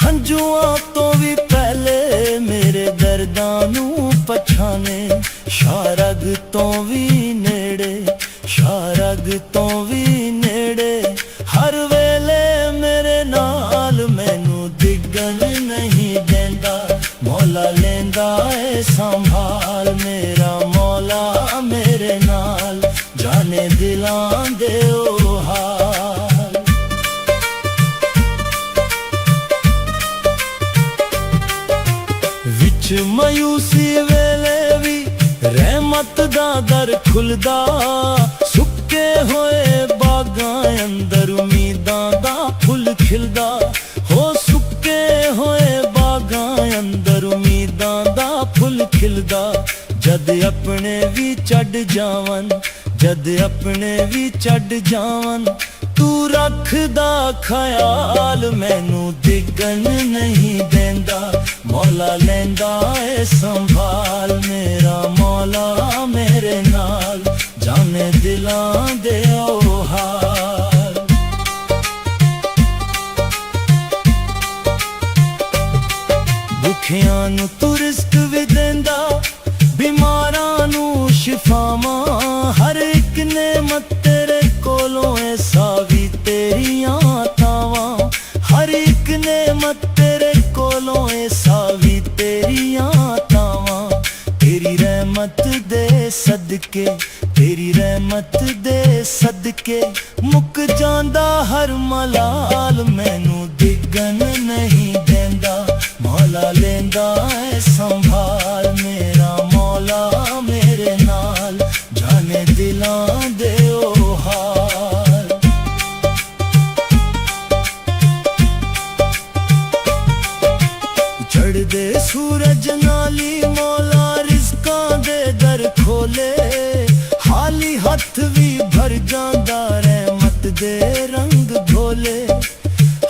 ਹੰਝੂਆਂ ਤੋਂ ਵੀ ਪਹਿਲੇ ਮੇਰੇ ਦਰਦਾਂ ਨੂੰ ਪਛਾਣੇ। ਸ਼ਾਰਗ ਤੋਂ ਵੀ ਨੇੜੇ, ਸ਼ਾਰਗ ਤੋਂ ਵੀ ਨੇੜੇ, ਹਰ ਵੇਲੇ ਮੇਰੇ ਨਾਲ ਮੈਨੂੰ ਡਿੱਗਣ ਨਹੀਂ ਦਿੰਦਾ। ਮੌਲਾ ਲੈਂਦਾ ਏ ਸੰਭਾਲ, ਮੇਰਾ ਮੌਲਾ ਮੇਰੇ ਨਾਲ, ਜਾਣੇ ਦਿਲਾਂ ਦੇ ਉਹ ਹਾਲ। ਵਿੱਚ ਮਾਯੂਸੀ ਵੇਲੇ ਵੀ ਰਹਿਮਤ ਦਾ ਦਰ ਖੁੱਲਦਾ, ਸੁੱਕੇ ਹੋਏ ਬਾਗਾਂ ਅੰਦਰ ਉਮੀਦਾਂ ਦਾ ਫੁੱਲ ਖਿਲਦਾ। ਹੋ ਸੁੱਕੇ ਹੋਏ ਬਾਗਾਂ ਅੰਦਰ ਉਮੀਦਾਂ ਦਾ ਫੁੱਲ ਖਿਲਦਾ। ਜਦ ਆਪਣੇ ਵੀ ਛੱਡ ਜਾਵਨ, ਜਦ ਆਪਣੇ ਵੀ ਛੱਡ ਜਾਵਨ, ਤੂੰ ਰੱਖਦਾ ਖਿਆਲ, ਮੈਨੂੰ ਡਿੱਗਣ ਨਹੀਂ ਦਿੰਦਾ। ਮੌਲਾ ਲੈਂਦਾ ਏ ਸੰਭਾਲ, ਮੇਰਾ ਮੌਲਾ ਮੇਰੇ ਨਾਲ, ਜਾਣੇ ਦਿਲਾਂ ਦੇ ਉਹ ਹਾਲ। ਭੁੱਖਿਆਂ ਨੂੰ ਤੂੰ ਰਿਜ਼ਕ ਵੀ ਦਿੰਦਾ, ਬਿਮਾਰਾਂ ਨੂੰ ਸ਼ਿਫਾਵਾਂ, ਹਰ ਇੱਕ ਨੇਮਤ ਤੇਰੇ ਕੋਲੋਂ ਏ ਸਾਵੀ ਤੇਰੀਆਂ ਤਾਵਾਂ, ਹਰ ਇੱਕ ਨੇਮਤ ਤੇਰੇ ਕੋਲੋਂ ਏ ਸਾਵੀ ਤੇਰੀਆਂ ਤਾਵਾਂ। ਤੇਰੀ ਰਹਿਮਤ ਦੇ ਸਦਕੇ, ਤੇਰੀ ਰਹਿਮਤ ਦੇ ਸਦਕੇ, ਮੁੱਕ ਜਾਂਦਾ ਹਰ ਮਲਾਲ, ਮੈਨੂੰ ਡਿੱਗਣ ਨਹੀਂ ਦਿੰਦਾ। ਮੌਲਾ ਲੈਂਦਾ ਏ ਸੰਭਾਲ, ਮੇਰਾ ਮੌਲਾ ਮੇਰੇ ਨਾਲ, ਜਾਣੇ ਦਿਲਾਂ ਦੇ ਉਹ ਹਾਲ। ਚੜ੍ਹਦੇ ਸੂਰਜ ਨਾਲ ਹੀ ਮੌਲਾ ਰਿਜ਼ਕਾਂ ਦੇ ਦਰ ਖੋਲੇ, ਖਾਲੀ ਹੱਥ ਵੀ ਭਰ ਜਾਂਦਾ ਰਹਿਮਤ ਦੇ ਰੰਗ ਘੋਲੇ,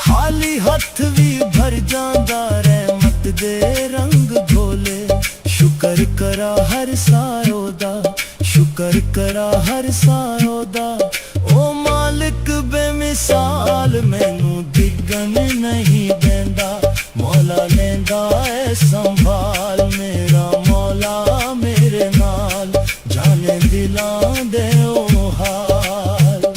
ਖਾਲੀ ਹੱਥ ਵੀ ਭਰ ਜਾਂਦਾ ਰਹਿਮਤ ਦੇ ਰੰਗ ਘੋਲੇ। ਸ਼ੁਕਰ ਕਰਾ ਹਰ ਸਾਇਓ ਦਾ, ਸ਼ੁਕਰ ਕਰਾ ਹਰ ਸਾਇਓ ਦਾ, ਓ ਮਾਲਿਕ ਬੇਮਿਸਾਲ, ਮੈਨੂੰ ਡਿੱਗਣ ਨਹੀਂ ਦਿੰਦਾ। ਮੌਲਾ ਲੈਂਦਾ ਏ ਸੰਭਾਲ, ਮੇਰਾ ਮੌਲਾ ਮੇਰੇ ਨਾਲ, ਜਾਣੇ ਦਿਲਾਂ ਦੇ ਉਹ ਹਾਲ।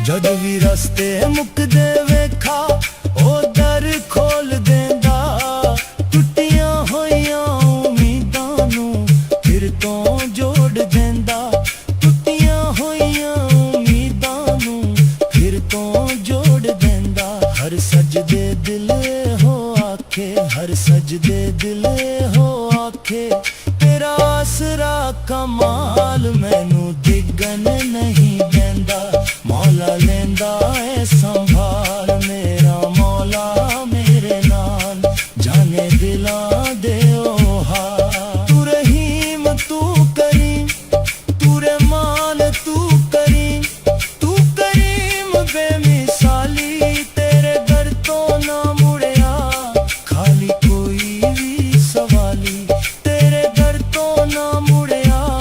ਜਦ ਵੀ ਰਸਤੇ ਮੁੱਕਦੇ ਵੇਖਾ, ਉਹ ਦਰ ਖੋਲ ਦਿੰਦਾ, ਟੁੱਟੀਆਂ ਹੋਈਆਂ ਉਮੀਦਾਂ ਨੂੰ ਫਿਰ ਤੋਂ ਜੋੜ ਦਿੰਦਾ, ਟੁੱਟੀਆਂ ਹੋਈਆਂ ਉਮੀਦਾਂ ਨੂੰ ਫਿਰ ਤੋਂ ਜੋੜ ਦਿੰਦਾ। ਹਰ ਸਜਦੇ ਦਿਲ ਹੋ ਆਖੇ, ਹਰ ਸਜਦੇ ਦਿਲ ਹੋ ਆਖੇ, ਤੇਰਾ ਆਸਰਾ ਕਮਾਲ, ਮੈਨੂੰ ਡਿੱਗਣ ਨਹੀਂ ਦਿੰਦਾ। ਮੌਲਾ ਲੈਂਦਾ ਏ ਸੰਭਾਲ, ਮੇਰਾ ਮੌਲਾ ਮੇਰੇ ਨਾਲ, ਜਾਣੇ ਦਿਲਾਂ ਦੇ ਉਹ ਹਾਲ। ਤੂੰ ਰਹੀਮ ਤੂੰ ਕਰੀਮ, ਤੂੰ ਰਹਿਮਾਨ ਤੂੰ ਕਰੀਮ, ਤੂੰ ਕਰੀਮ ਬੇਮਿਸਾਲੀ, ਤੇਰੇ ਦਰ ਤੋਂ ਨਾ ਮੁੜਿਆ ਖਾਲੀ ਕੋਈ ਵੀ ਸਵਾਲੀ, ਤੇਰੇ ਦਰ ਤੋਂ ਨਾ ਮੁੜਿਆ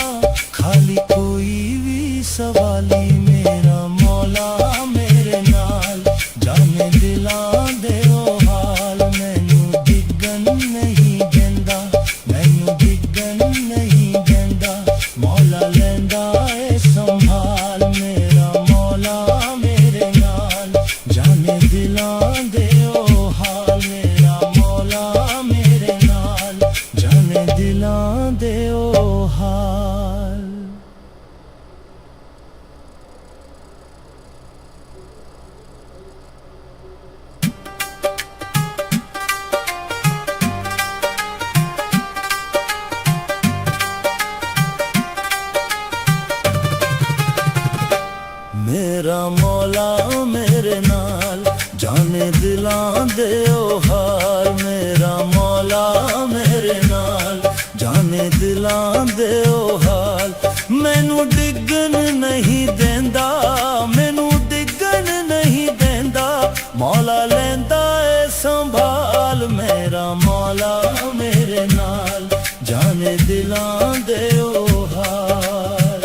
ਖਾਲੀ ਕੋਈ ਵੀ ਸਵਾਲੀ। ਮੇਰਾ ਮੌਲਾ ਮੇਰੇ ਨਾਲ, ਜਾਣੇ ਦਿਲਾਂ ਦੇ ਉਹ ਹਾਲ, ਮੈਨੂੰ ਡਿੱਗਣ ਨਹੀਂ ਦਿੰਦਾ, ਮੈਨੂੰ ਡਿੱਗਣ ਨਹੀਂ ਦਿੰਦਾ। ਮੌਲਾ ਲੈਂਦਾ ਏ ਸੰਭਾਲ, ਮੇਰਾ ਮੌਲਾ ਮੇਰੇ ਨਾਲ, ਜਾਣੇ ਦਿਲਾਂ ਦੇ ਉਹ ਹਾਲ, ਮੇਰਾ ਮੌਲਾ ਮੇਰੇ ਨਾਲ, ਜਾਣੇ ਦਿਲਾਂ ਦੇ ਉਹ ਹਾਲ। ਮੇਰਾ ਮੌਲਾ ਮੇਰੇ ਨਾਲ, ਜਾਣੇ ਦਿਲਾਂ ਦੇ ਉਹ ਹਾਲ, ਮੇਰਾ ਮੌਲਾ ਮੇਰੇ ਨਾਲ, ਜਾਣੇ ਦਿਲਾਂ ਦੇ ਉਹ ਹਾਲ। ਮੈਨੂੰ ਡਿੱਗਣ ਨਹੀਂ ਦਿੰਦਾ, ਮੈਨੂੰ ਡਿੱਗਣ ਨਹੀਂ ਦਿੰਦਾ। ਮੌਲਾ ਲੈਂਦਾ ਏ संभाल मेरा मौला मेरे नाल जाने दिलां दे ओ हाल।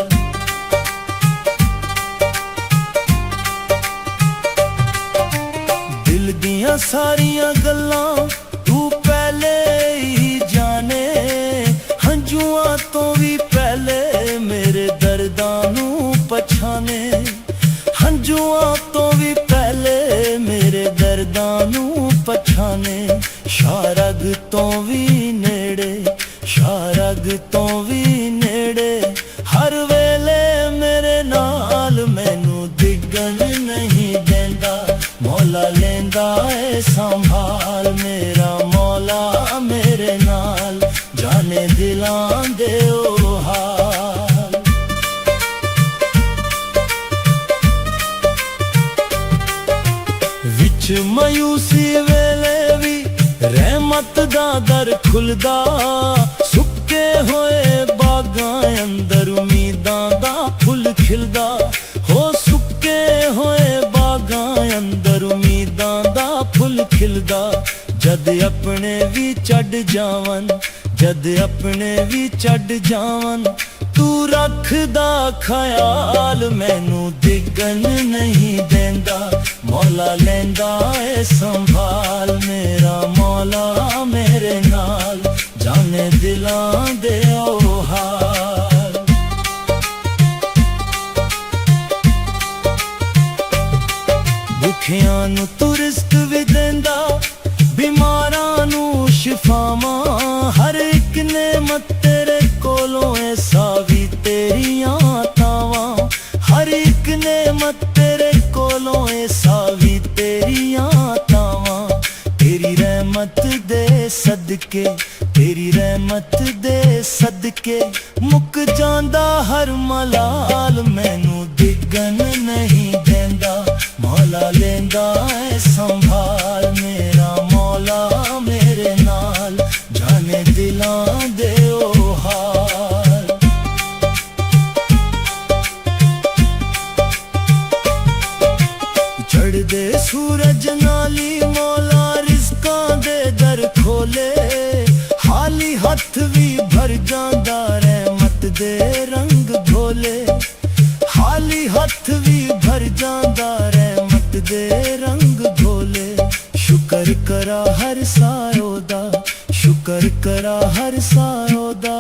दिल दियां सारियां गल्लां तू पहले ही जाने, हंजुआं तो भी पहले मेरे दर्दां नू पछाने, हंजुआं तो भी पहले मेरे दर्दां नू पछाने। शारग तो भी नेड़े, शारग तो भी नेड़े, हर वेले मेरे नाल मैनू दिगन नहीं देंदा, मौला लेंदा है संभाल मेरा मौला मेरे नाल जाने दिलां दे ओ हाल। विच मायूसी वेले भी रहमत दा दर खुलदा, सुक्के होए बागां अंदर उम्मीदां दा फुल खिलदा, हो सुक्के होए बागां अंदर उम्मीदां दा फुल खिलदा। जद अपने भी चढ़ जावन, जद अपने भी चढ़ जावन, तू रखदा ख्याल मैनू दिगन नहीं देंदा, मौला लेंदा है संभाल मेरा मौला मेरे नाल जाने दिलां दे ओ हाल। भुखियां नू तू रिज़्क भी देंदा, बीमारां नू शिफावां, हर एक नेमत तेरे कोलों ऐसा भी तेरियां तावां, हर एक नेमत तेरे कोलों ऐसा भी तेरियां तावां। तेरी रहमत दे सदके, तेरी रहमत दे सदके मुक जांदा हर मलाल, मैनू दिगन नहीं देंदा, मौला लेंदा है संभाल मेरा मौला मेरे नाल जाने दिलां दे ओ हाल। चढ़दे सूरज नाली मौला रिज़कां दे दर खोले, खाली हथ भी भर जांदा रहमत दे रंग घोले, खाली हथ भी भर जांदा रहमत दे रंग घोले। शुकर करा हर सायो दा, शुकर करा हर सायो दा,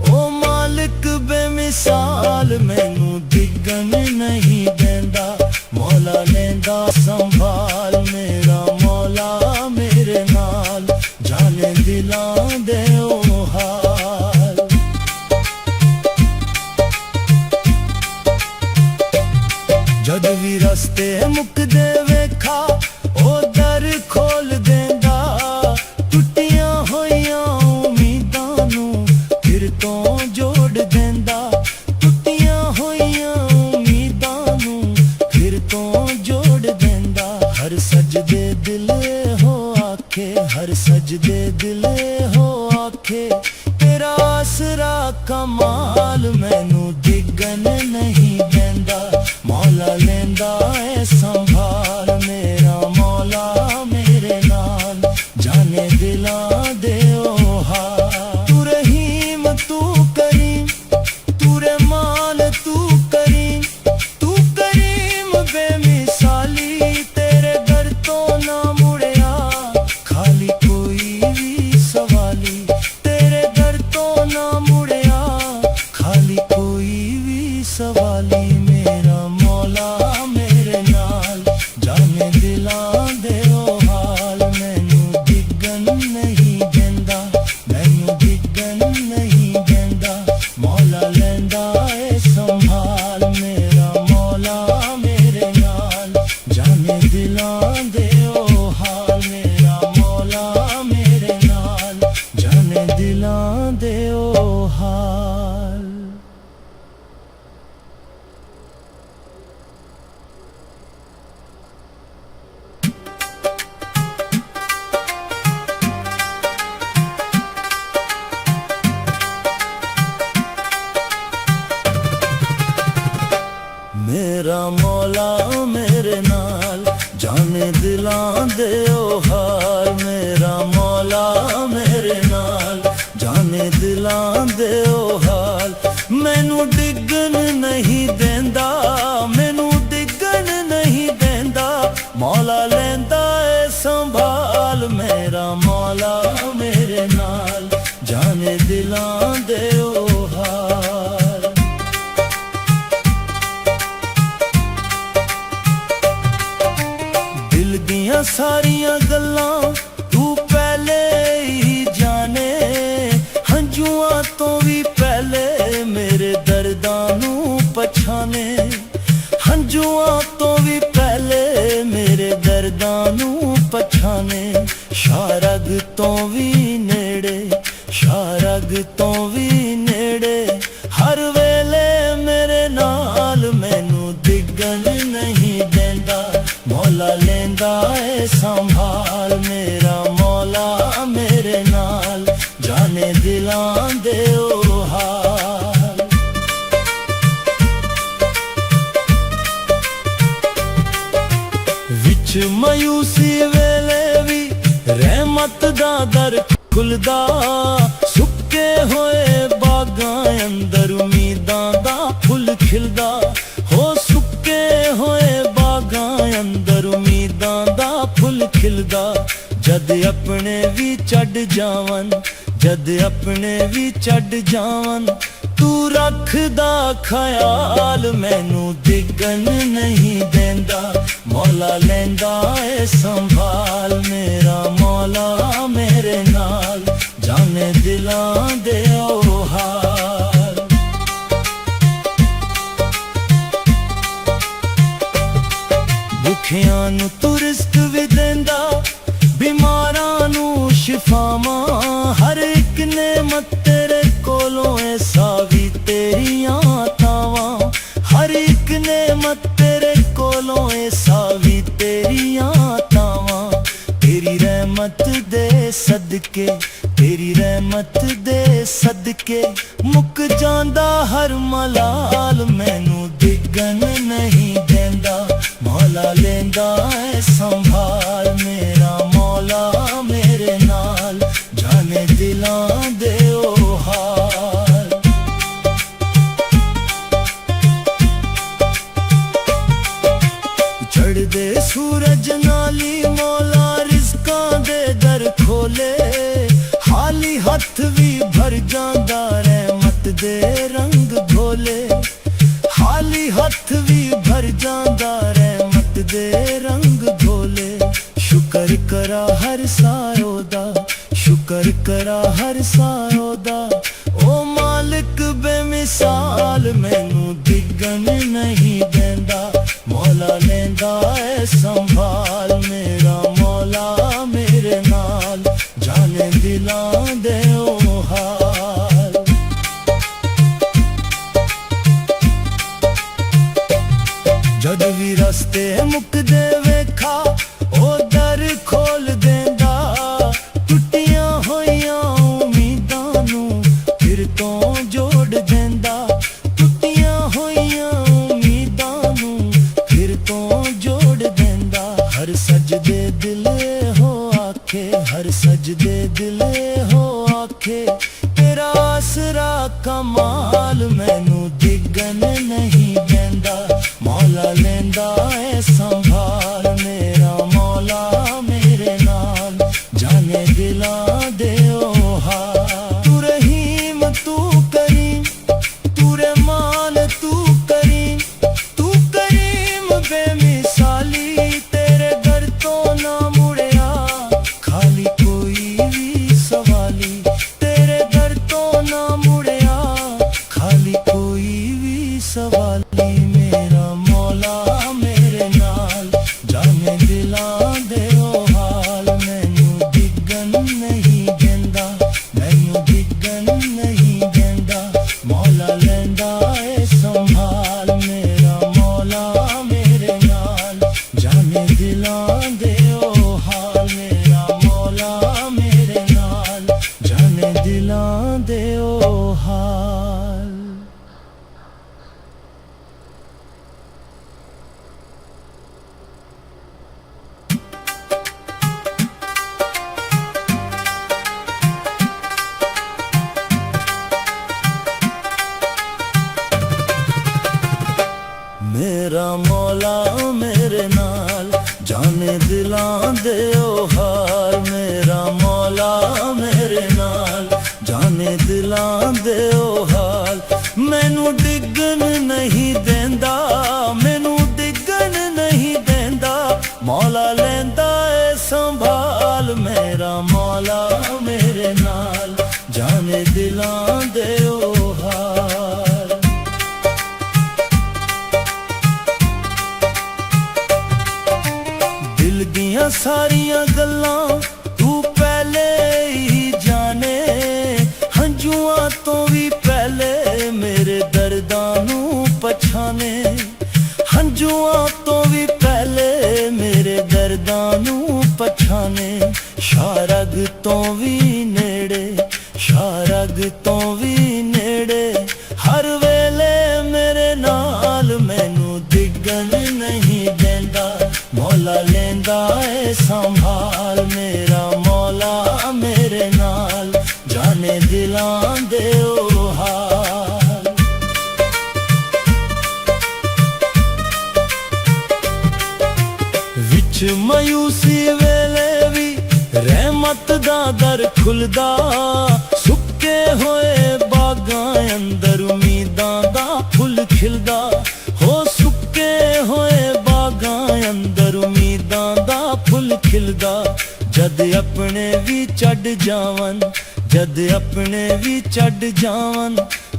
ओ मालिक बेमिसाल मैनू दिगन नहीं देंदा, मौला लेंदा संभाल मेरा मौला मेरे नाल जाने दिलां दे ओ हाल। जद भी रस्ते मुकदे वेखा ओ दर खोल देंदा, टुटियां होइयां उम्मीदां नू फिर तो जोड़ देंदा, टुटियां होइयां उम्मीदां नू फिर तो जोड़ देंदा। हर सजदे दिल हो आखे, हर सजदे दिल हो आखे, तेरा आसरा कमाल मैनू दिगन नहीं देंदा, मौला लेंदा है संभाल मेरा मौला मेरे नाल जाने दिलां दे ओ हाल। तू रहीम तू करीम, तू रहमान तू करीम, तू करीम बेमिसाली, तेरे दर तो ना मुड़िया खाली कोई भी सवाली, तेरे दर तो ना मुड़िया खाली कोई भी सवाली मेरा मौला मेरे नाल जाने दिलां दे ओ हाल। मैनू दिगन नहीं देंदा, मैनू दिगन नहीं देंदा, मौला लेंदा है संभाल मेरा मौला मेरे नाल जाने दिलां दे ओ हाल मेरा मौला मेरे नाल जाने दिलां दे ओ हाल। मेरा मौला मेरे नाल जाने दिलां दे ओ हाल। ਦਿਲਾਂ ਦੇ ਉਹ ਹਾਲ। ਮੈਨੂੰ ਡਿੱਗਣ ਨਹੀਂ ਦੇਂਦਾ, ਮੈਨੂੰ ਡਿੱਗਣ ਨਹੀਂ ਦੇਂਦਾ, ਮੌਲਾ ਲੈਂਦਾ ਏ ਸੰਭਾਲ। ਮੇਰਾ ਮੌਲਾ ਮੇਰੇ ਨਾਲ, ਜਾਣੇ ਦਿਲਾਂ ਦੇ ਉਹ ਹਾਲ। ਦਿਲ ਦੀਆਂ ਸਾਰੀਆਂ ਗੱਲਾਂ ਤੂੰ ਪਹਿਲੇ ਹੀ ਜਾਣੇ, ਹੰਝੂਆਂ ਤੋਂ ਵੀ ਪਹਿਲੇ ਮੇਰੇ ਦਰਦਾਂ ਨੂੰ ਪਛਾਣੇ। ਹੰਝੂਆਂ ਤੋਂ ਵੀ ਪਹਿਲੇ ਮੇਰੇ ਦਰਦਾਂ ਨੂੰ ਪਛਾਣੇ। ਸ਼ਾਰਗ ਤੋਂ ਵੀ ਨੇੜੇ, ਸ਼ਾਰਗ ਤੋਂ ਵੀ ਨੇੜੇ, ਹਰ ਵੇਲੇ ਮੇਰੇ ਨਾਲ ਮੈਨੂੰ ਡਿੱਗਣ ਨਹੀਂ ਦੇਂਦਾ, ਮੌਲਾ ਲੈਂਦਾ ਏ ਸੰਭਾਲ। ਮੇਰਾ ਮੌਲਾ ਮੇਰੇ ਨਾਲ, ਜਾਣੇ ਦਿਲਾਂ ਦੇ ਉਹ ਹਾਲ। ਵਿੱਚ ਮਾਯੂਸੀ ਵੇਲੇ ਵੀ ਰਹਿਮਤ ਦਾ ਦਰ ਖੁੱਲਦਾ, ਸੁੱਕੇ ਹੋਏ ਬਾਗਾਂ ਅੰਦਰ ਉਮੀਦਾਂ ਦਾ ਫੁੱਲ ਖਿਲਦਾ। ਹੋ ਸੁੱਕੇ ਹੋਏ ਬਾਗਾਂ ਅੰਦਰ ਉਮੀਦਾਂ ਦਾ ਫੁੱਲ ਖਿਲਦਾ। ਜਦ ਆਪਣੇ ਵੀ ਛੱਡ ਜਾਵਨ, ਜਦ ਆਪਣੇ ਵੀ ਛੱਡ ਜਾਵਨ, ਤੂੰ ਰੱਖਦਾ ਖਿਆਲ। ਮੈਨੂੰ ਡਿੱਗਣ ਨਹੀਂ ਦੇਂਦਾ, ਮੌਲਾ ਲੈਂਦਾ ਏ ਸੰਭਾਲ। ਮੇਰਾ ਮੌਲਾ ਮੇਰੇ ਨਾਲ, ਜਾਣੇ ਦਿਲਾਂ ਦੇ ਉਹ ਹਾਲ। ਭੁੱਖਿਆਂ ਨੂੰ ਤੂੰ ਰਿਜ਼ਕ ਵੀ ਦੇਂਦਾ, ਬਿਮਾਰਾਂ ਨੂੰ ਸ਼ਿਫਾਵਾਂ। ਹਰ ਇੱਕ ਨੇਮਤ ਤੇਰੇ ਕੋਲੋਂ ਏ ਸਾਵੀ ਤੇਰੀਆਂ ਤਾਵਾਂ। ਹਰ ਇੱਕ ਨੇਮਤ ਤੇਰੇ ਕੋਲੋਂ ਏ ਸਾਵੀ ਤੇਰੀਆਂ ਤਾਵਾਂ। ਤੇਰੀ ਰਹਿਮਤ ਦੇ ਸਦਕੇ, ਤੇਰੀ ਰਹਿਮਤ ਦੇ ਸਦਕੇ ਮੁੱਕ ਜਾਂਦਾ ਹਰ ਮਲਾਲ। ਮੈਨੂੰ ਡਿੱਗਣ ਨਹੀਂ ਦੇਂਦਾ, ਮੌਲਾ ਲੈਂਦਾ ਏ ਸੰਭਾਲ। ਮੇਰਾ ਮੌਲਾ ਮੇਰੇ ਨਾਲ, ਜਾਣੇ ਦਿਲਾਂ ਦੇ ਉਹ ਹਾਲ। ਚੜ੍ਹਦੇ ਸੂਰਜ ਨਾਲ ਹੀ ਮੌਲਾ ਰਿਜ਼ਕਾਂ ਦੇ ਦਰ ਖੋਲੇ। ਖਾਲੀ ਹੱਥ ਵੀ ਭਰ ਜਾਂਦਾ ਰਹਿਮਤ ਦੇ ਰੰਗ ਘੋਲੇ। ਖਾਲੀ ਹੱਥ ਵੀ ਭਰ ਜਾਂਦਾ ਰਹਿਮਤ ਦੇ ਰੰਗ ਘੋਲੇ। ਸ਼ੁਕਰ ਕਰਾ ਹਰ ਸਾਰੋ ਦਾ, ਸ਼ੁਕਰ ਕਰਾ ਹਰ ਸਾਰੋ ਦਾ, ਓ ਮਾਲਿਕ ਬੇਮਿਸਾਲ। ਮੈਨੂੰ ਡਿੱਗਣ ਨਹੀਂ ਦੇਂਦਾ, ਮੌਲਾ ਲੈਂਦਾ ਏ ਸੰਭਾਲ। ਮੇਰਾ ਮੌਲਾ ਮੇਰੇ ਨਾਲ, ਜਾਣੇ ਦਿਲਾਂ ਦੇ ਉਹ ਹਾਲ। ਜਦ ਵੀ ਰਸਤੇ ਮੁੱਕਦੇ ਵੇਖਾ, ਉਹ ਦਰ ਖੋਲ ਦੇਂਦਾ। ਟੁੱਟੀਆਂ ਹੋਈਆਂ ਉਮੀਦਾਂ ਨੂੰ ਫਿਰ ਤੋਂ ਜੋੜ ਦੇਂਦਾ। ਟੁੱਟੀਆਂ ਹੋਈਆਂ ਉਮੀਦਾਂ ਨੂੰ ਫਿਰ ਤੋਂ ਜੋੜ ਦੇਂਦਾ। ਹਰ ਸਜਦੇ ਦਿਲ ਹੋ ਆਖੇ, ਹਰ ਸਜਦੇ ਦਿਲ ਹੋ ਆਖੇ, ਤੇਰਾ ਆਸਰਾ ਕਮਾਲ। ਮੈਨੂੰ ਡਿੱਗਣ ਨਹੀਂ ਦੇਂਦਾ, ਮੌਲਾ ਲੈਂਦਾ ਏ ਸੰਭਾਲ। ਮੇਰਾ ਮੌਲਾ ਮੇਰੇ ਨਾਲ, ਜਾਣੇ ਦਿਲਾਂ ਦੇ ਉਹ ਹਾਲ। ਤੂੰ ਰਹੀਮ ਤੂੰ ਕਰੀਮ, ਤੂੰ ਰਹਿਮਾਨ ਤੂੰ ਕਰੀਮ, ਤੂੰ ਕਰੀਮ ਬੇਮਿਸਾਲੀ। ਤੇਰੇ ਦਰ ਤੋਂ ਨਾ ਮੁੜਿਆ ਖਾਲੀ ਕੋਈ ਵੀ ਸਵਾਲੀ। ਤੇਰੇ ਦਰ ਤੋਂ ਨਾ ਮੁੜਿਆ ਖਾਲੀ ਕੋਈ ਵੀ ਸਵਾਲੀ। ਮੇਰਾ ਮੌਲਾ ਮੇਰੇ ਨਾਲ, ਦਿਲਾਂ ਦੇ ਉਹ ਹਾਲ ਮੇਰਾ ਮੌਲਾ ਮੇਰੇ ਨਾਲ ਜਾਣੇ ਦਿਲਾਂ ਦੇ ਉਹ ਹਾਲ ਮੈਨੂੰ ਡਿੱਗਣ ਨਹੀਂ ਦਿੰਦਾ ਮੈਨੂੰ ਡਿੱਗਣ ਨਹੀਂ ਦਿੰਦਾ ਮੌਲਾ ਲੈਂਦਾ ਏ ਸੰਭਾਲ ਮੇਰਾ ਮੌਲਾ ਮੇਰੇ ਨਾਲ ਜਾਣੇ ਦਿਲਾਂ ਦੇ ਉਹ ਹਾਲ ਦਿਲ ਦੀਆਂ ਸਾਰੀਆਂ ਗੱਲਾਂ ਤੂੰ ਪਹਿਲੇ ਹੀ ਜਾਣੇ ਹੰਝੂਆਂ ਤੋਂ ਵੀ ਪਹਿਲੇ ਮੇਰੇ ਦਰਦਾਂ ਨੂੰ ਪਛਾਣੇ ਹੰਝੂਆਂ ਤੋਂ ਵੀ ਪਹਿਲੇ ਮੇਰੇ ਦਰਦਾਂ ਨੂੰ ਪਛਾਣੇ ਸ਼ਾਰਗ ਤੋਂ ਵੀ ਨੇੜੇ ਸ਼ਾਰਗ ਤੋਂ ਵੀ ਨੇੜੇ ਹਰ ਵੇਲੇ ਮੇਰੇ ਨਾਲ ਮੈਨੂੰ ਡਿੱਗਣ ਨਹੀਂ ਦਿੰਦਾ ਮੌਲਾ ਲੈਂਦਾ ਏ ਸੰਭਾਲ ਮੇਰਾ ਮੌਲਾ ਮੇਰੇ ਨਾਲ ਜਾਣੇ ਦਿਲਾਂ ਦੇ ਉਹ ਹਾਲ ਵਿੱਚ ਮਾਯੂਸੀ ਵੇਲੇ ਵੀ ਰਹਿਮਤ ਦਾ ਦਰ ਖੁੱਲਦਾ ਸੁੱਕੇ ਹੋਏ ਬਾਗਾਂ ਅੰਦਰ ਉਮੀਦਾਂ ਦਾ ਫੁੱਲ ਖਿਲਦਾ ਹੋ ਸੁੱਕੇ ਹੋਏ ਬਾਗਾਂ ਅੰਦਰ ਉਮੀਦਾਂ ਦਾ ਫੁੱਲ ਖਿਲਦਾ ਜਦ ਆਪਣੇ ਵੀ ਛੱਡ ਜਾਵਨ ਜਦ ਆਪਣੇ ਵੀ ਛੱਡ ਜਾਵਨ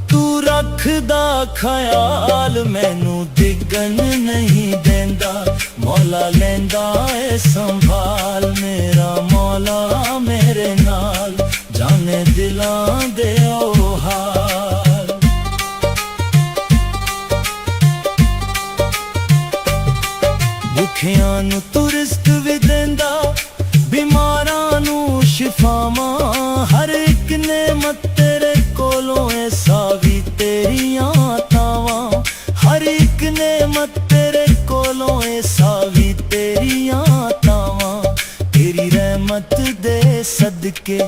ਤੂੰ ਰੱਖਦਾ ਖਿਆਲ ਮੈਨੂੰ ਡਿੱਗਣ ਨਹੀਂ ਦਿੰਦਾ ਮੌਲਾ ਲੈਂਦਾ ਏ ਸੰਭਾਲ ਮੇਰਾ ਮੌਲਾ ਮੇਰੇ ਨਾਲ ਜਾਣੇ ਦਿਲਾਂ ਦੇ ਉਹ ਹਾਲ ਭੁੱਖਿਆਂ ਨੂੰ ਤੂੰ ਰਿਜ਼ਕ ਵੀ ਦਿੰਦਾ ਬਿਮਾਰਾਂ ਨੂੰ ਸ਼ਿਫਾਵਾਂ ਹਰ ਇੱਕ ਨੇਮਤ ਤੇਰੇ ਕੋਲੋਂ ਏ ਸਾਵੀ ਤੇਰੀਆਂ ਤਾਵਾਂ ਹਰ ਇੱਕ ਨੇਮਤ ਤੇਰੇ ਕੋਲੋਂ ਏ ਸਾਵੀ ਤੇਰੀਆਂ ਤਾਵਾਂ ਤੇਰੀ ਰਹਿਮਤ ਦੇ ਸਦਕੇ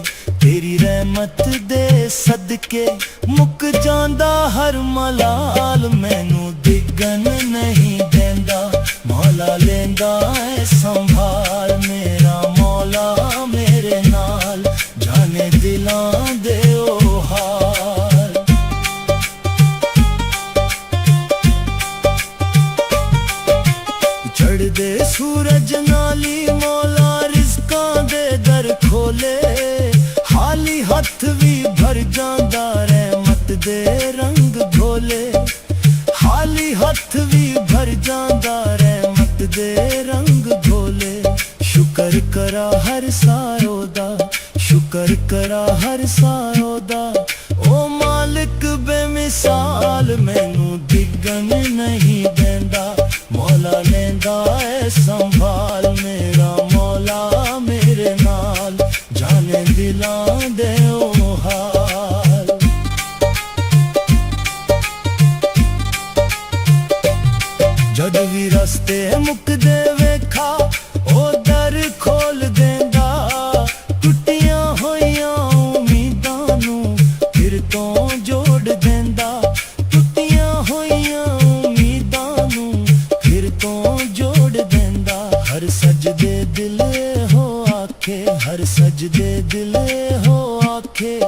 ਤੇਰੀ ਰਹਿਮਤ ਦੇ ਸਦਕੇ ਮੁੱਕ ਜਾਂਦਾ ਹਰ ਮਲਾਲ ਮੈਨੂੰ ਡਿੱਗਣ ਨਹੀਂ ਦਿੰਦਾ ਮੌਲਾ ਲੈਂਦਾ ਏ ਸੰਭਾਲ ਮੇਰਾ ਮੌਲਾ ਮੇਰੇ ਨਾਲ ਜਾਣੇ ਦਿਲਾਂ ਦੇ ਉਹ ਹਾਲ ਚੜ੍ਹਦੇ ਸੂਰਜ ਨਾਲੀ ਮੌਲਾ ਰਿਜ਼ਕਾਂ ਦੇ ਦਰ ਖੋਲੇ ਖਾਲੀ ਹੱਥ ਵੀ ਭਰ ਜਾਂਦਾ ਰਹਿਮਤ ਦੇ ਰੰਗ ਧੋਲੇ ਖਾਲੀ ਹੱਥ ਵੀ ਭਰ ਜਾਂਦਾ ਰਹਿਮਤ ਦੇ ਰੰਗ ਧੋਲੇ ਸ਼ੁਕਰ ਕਰਾ ਹਰ ਸਾਰੋ ਦਾ ਸ਼ੁਕਰ ਕਰਾ ਹਰ ਸਾਰੋ ਦਾ ਓ ਮਾਲਿਕ ਬੇਮਿਸਾਲ ਮੈਨੂੰ ਡਿੱਗਣ ਨਹੀਂ ਦਿੰਦਾ ਮੌਲਾ ਲੈਂਦਾ ਏ ਸੰਭਾਲ ਮੇਰਾ ਮੌਲਾ ਮੇਰੇ ਨਾਲ ਜਾਣੇ ਦਿਲਾਂ ਦੇ ਉਹ ਹਾਲ ਜਦ ਵੀ ਰਸਤੇ ਮੁੱਕਦੇ ਵੇਖਾ ਉਹ ਦਰ ਖੋਲ ਦਿੰਦਾ ਟੁੱਟੀਆਂ ਹੋਈਆਂ ਉਮੀਦਾਂ ਨੂੰ ਫਿਰ ਤੋਂ ਜੋੜ ਦਿੰਦਾ ਟੁੱਟੀਆਂ ਹੋਈਆਂ ਉਮੀਦਾਂ ਨੂੰ ਫਿਰ ਤੋਂ ਜੋੜ ਦਿੰਦਾ ਹਰ ਸਜਦੇ ਦਿਲ ਹੋ ਆਖੇ ਹਰ ਸਜਦੇ ਦਿਲ ਹੋ ਆਖੇ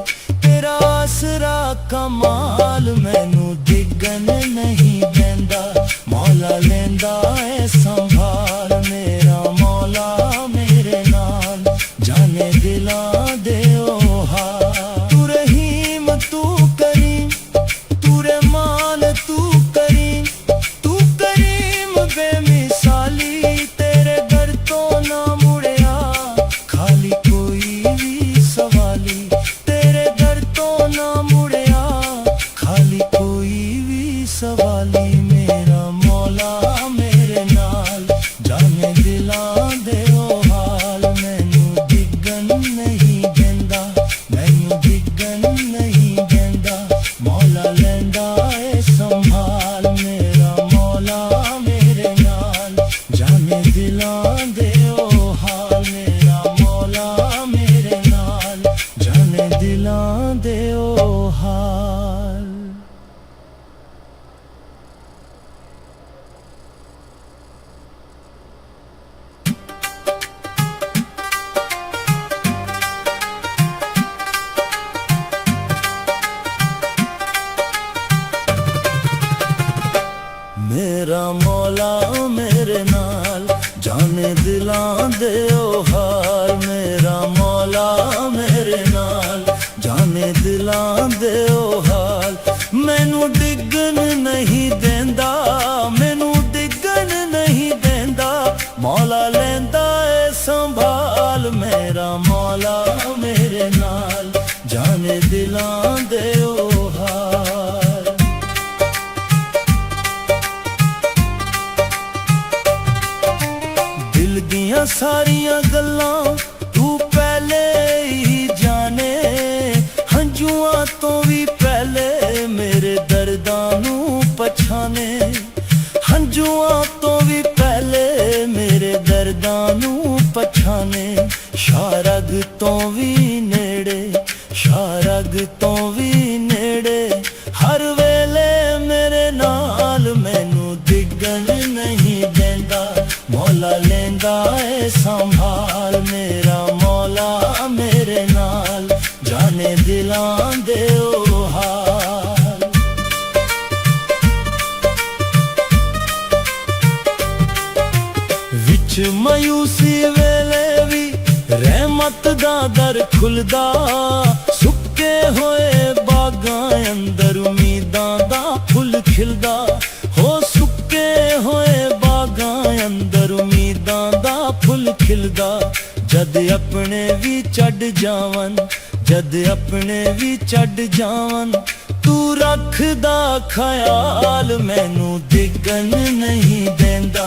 ਤੇਰਾ ਆਸਰਾ ਕਮਾਲ ਮੈਨੂੰ ਡਿੱਗਣ ਨਹੀਂ ਦਿੰਦਾ ਮੌਲਾ ਲੈਂਦਾ ਏ ਸੰਭਾਲ ਮੇਰਾ ਮੌਲਾ ਮੇਰੇ ਨਾਲ ਜਾਣੇ ਦਿਲਾਂ ਦੇ ਉਹ ਹਾਲ ਤੂੰ ਰਹੀਮ ਤੂੰ ਕਰੀਮ ਤੂੰ ਰਹਿਮਾਨ ਤੂੰ ਕਰੀਮ ਬੇਮਿਸਾਲੀ ਤੇਰੇ ਦਰ ਤੋਂ ਨਾ ਮੁੜਿਆ ਖਾਲੀ ਕੋਈ ਵੀ ਸਵਾਲੀ ਤੇਰੇ ਦਰ ਤੋਂ ਨਾ ਮੁੜਿਆ ਖਾਲੀ ਕੋਈ ਵੀ ਸਵਾਲੀ ਮੇਰਾ ਮੌਲਾ ਮੇਰੇ ਨਾਲ ओ हाल मेरा मौला मेरे नाल जाने दिलां दे ओ हाल मैनू डिगन नहीं देंदा मैनू डिगन नहीं देंदा मौला लेंदा ए संभाल मेरा मौला मेरे नाल जाने दिलां दे ओ हाल दिल दियां सारियां गल्लां तू पहले ही जाने हंजुआं तो भी पहले मेरे दर्दां नू पछाने हंजुआं तो भी पहले मेरे दर्दां नू पछाने शारग तो भी नेड़े शारग तो भी नेड़े हर वेले मेरे नाल मैनू डिगन नहीं देंदा मौला लेंदा ए संभाल मेरा मौला मेरे नाल जाने दिलां दे ओ हाल विच मायूसी वेले भी रहमत दा दर खुलदा सुक्के होए बागां अंदर उम्मीदां दा फुल खिलदा हो सुक्के होए बागां अंदर उम्मीदां दा फुल खिलदा जद अपने भी चढ़ जावन जद अपने भी चढ़ जावन तू रखदा ख्याल मैनू डिगन नहीं देंदा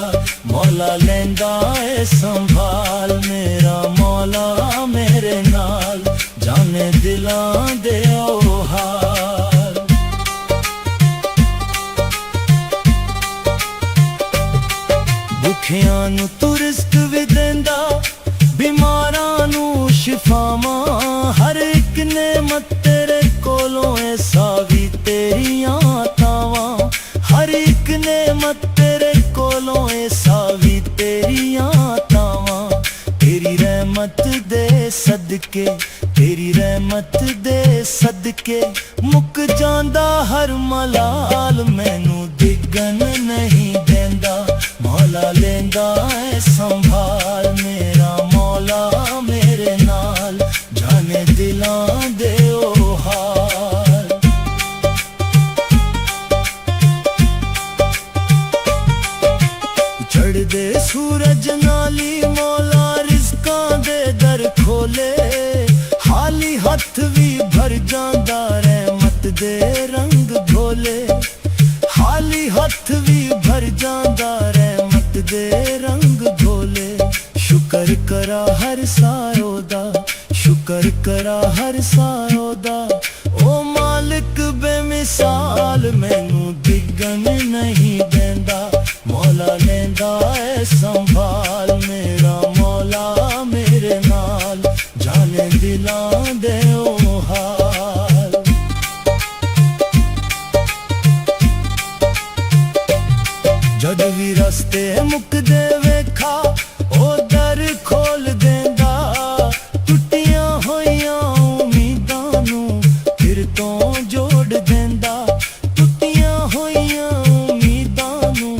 मौला लेंदा ए संभाल मेरा मौला मेरे नाल जाने दिलां दे ओ हाल भुखियां नू तू रिस्क भी देंदा बीमारां नू शिफावां हर एक नेमत तेरे कोलों ऐ सावी तेरियां तावां हर एक नेमत तेरे कोलों ऐ सावी तेरियां तावां तेरी रहमत दे सदके तेरी रहमत दे सदके मुक जांदा हर मलाल मैनू डिगन नहीं देंदा मौला लेंदा ए संभाल मेरा मौला मेरे नाल जाने दिलां दे ओ हाल चढ़दे सूरज नाली मौला रिज़कां दे दर खोले खाली हथ भी भर जांदा रहमत दे रंग घोले खाली हथ भी भर जांदा रहमत दे रंग घोले शुक्र करा हर सायो दा शुक्र करा हर सायो दा ओ मालिक बेमिसाल मैनू डिगन नहीं देंदा मौला लेंदा ए संभाल मेरा मौला मेरे नाल जाने दिलां दे ओ हाल जद भी रस्ते मुकदे वेखा ओ दर खोल देंदा टुटियां होइयां उम्मीदां नू फिर तो जोड़ देंदा टुटियां होइयां उम्मीदां नू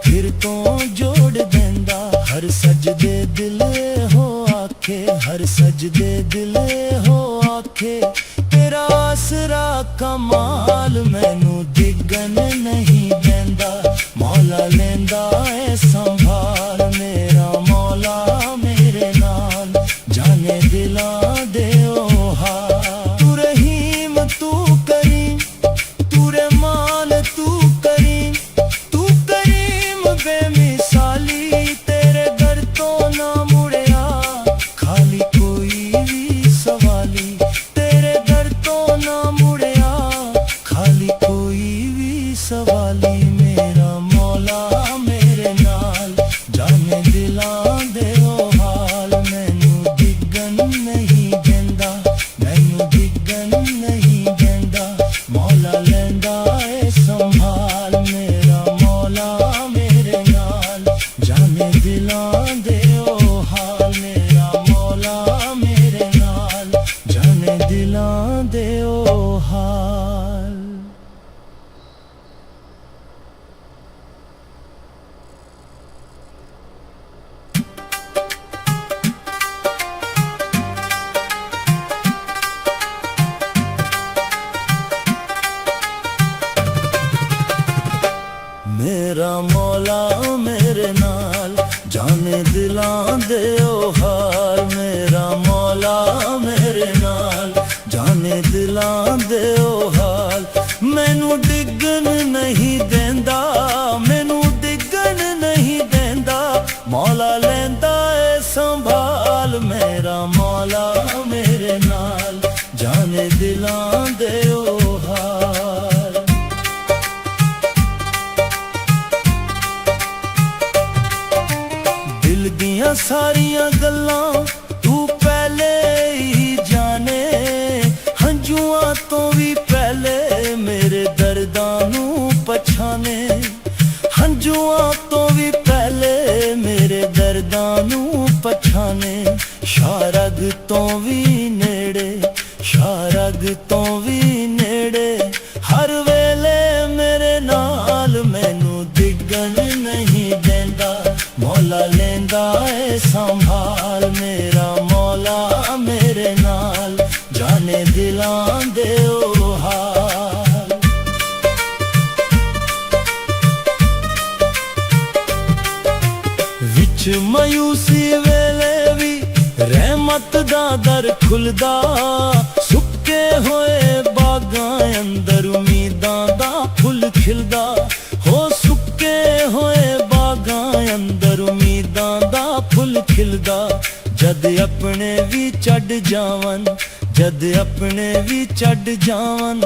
फिर तो जोड़ देंदा हर सजदे दिल हो आखे हर सजदे दिल हो आखे तेरा आसरा कमाल मैनू डिगन नहीं देंदा मौला लेंदा ए संभाल मेरा मौला मेरे नाल जाने दिलां दे ओ हाल तू रहीम तू करीम तू रहमान तू करीम बेमिसाली तेरे दर तो ना मुड़िया खाली कोई भी सवाली तेरे दर तो ना मुड़िया खाली कोई भी सवाली मेरा मौला मेरे नाल मेरा मौला मेरे नाल जाने दिलां दे ओ हाल। दिल दियां सारियां गल्लां तू पहले ही जाने, हंजुआं तो भी पहले मेरे दर्दां नू पछाने, हंजुआं तो भी पहले मेरे दर्दां नू पछाने। शारग तो भी नेड़े, शारग तो भी नेड़े, हर वेले मेरे नाल मैनू डिगन नहीं देंदा, मौला लेंदा है संभाल। मेरा मौला मेरे नाल जाने दिलां दे ओ हाल। विच मायूसी वेले भी रहमत दा दर खुलदा, सुक्के होए बागां अंदर उम्मीदां दा फुल खिलदा। हो सुक्के होए बागां अंदर उम्मीदां दा फुल खिलदा। जद अपने भी चढ़ जावन, जद अपने भी चढ़ जावन,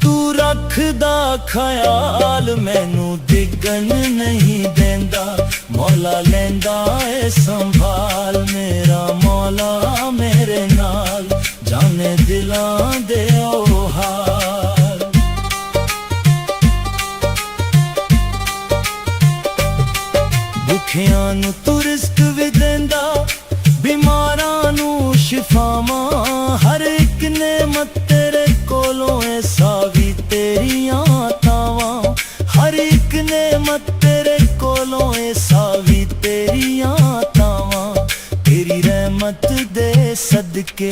तू रखदा ख्याल मैनू डिगन नहीं देंदा, मौला लेंदा है संभाल। मेरा मौला मेरे नाल जाने दिलां दे ओ हाल। भुखियां नू तू रिस्क भी देंदा, बीमारां नू शिफावां, हर एक नेमत तेरे कोलों है सावी तेरियां तावां, हर एक नेमत तेरे कोलों है सावी तेरियां तावां। तेरी रहमत दे सदके,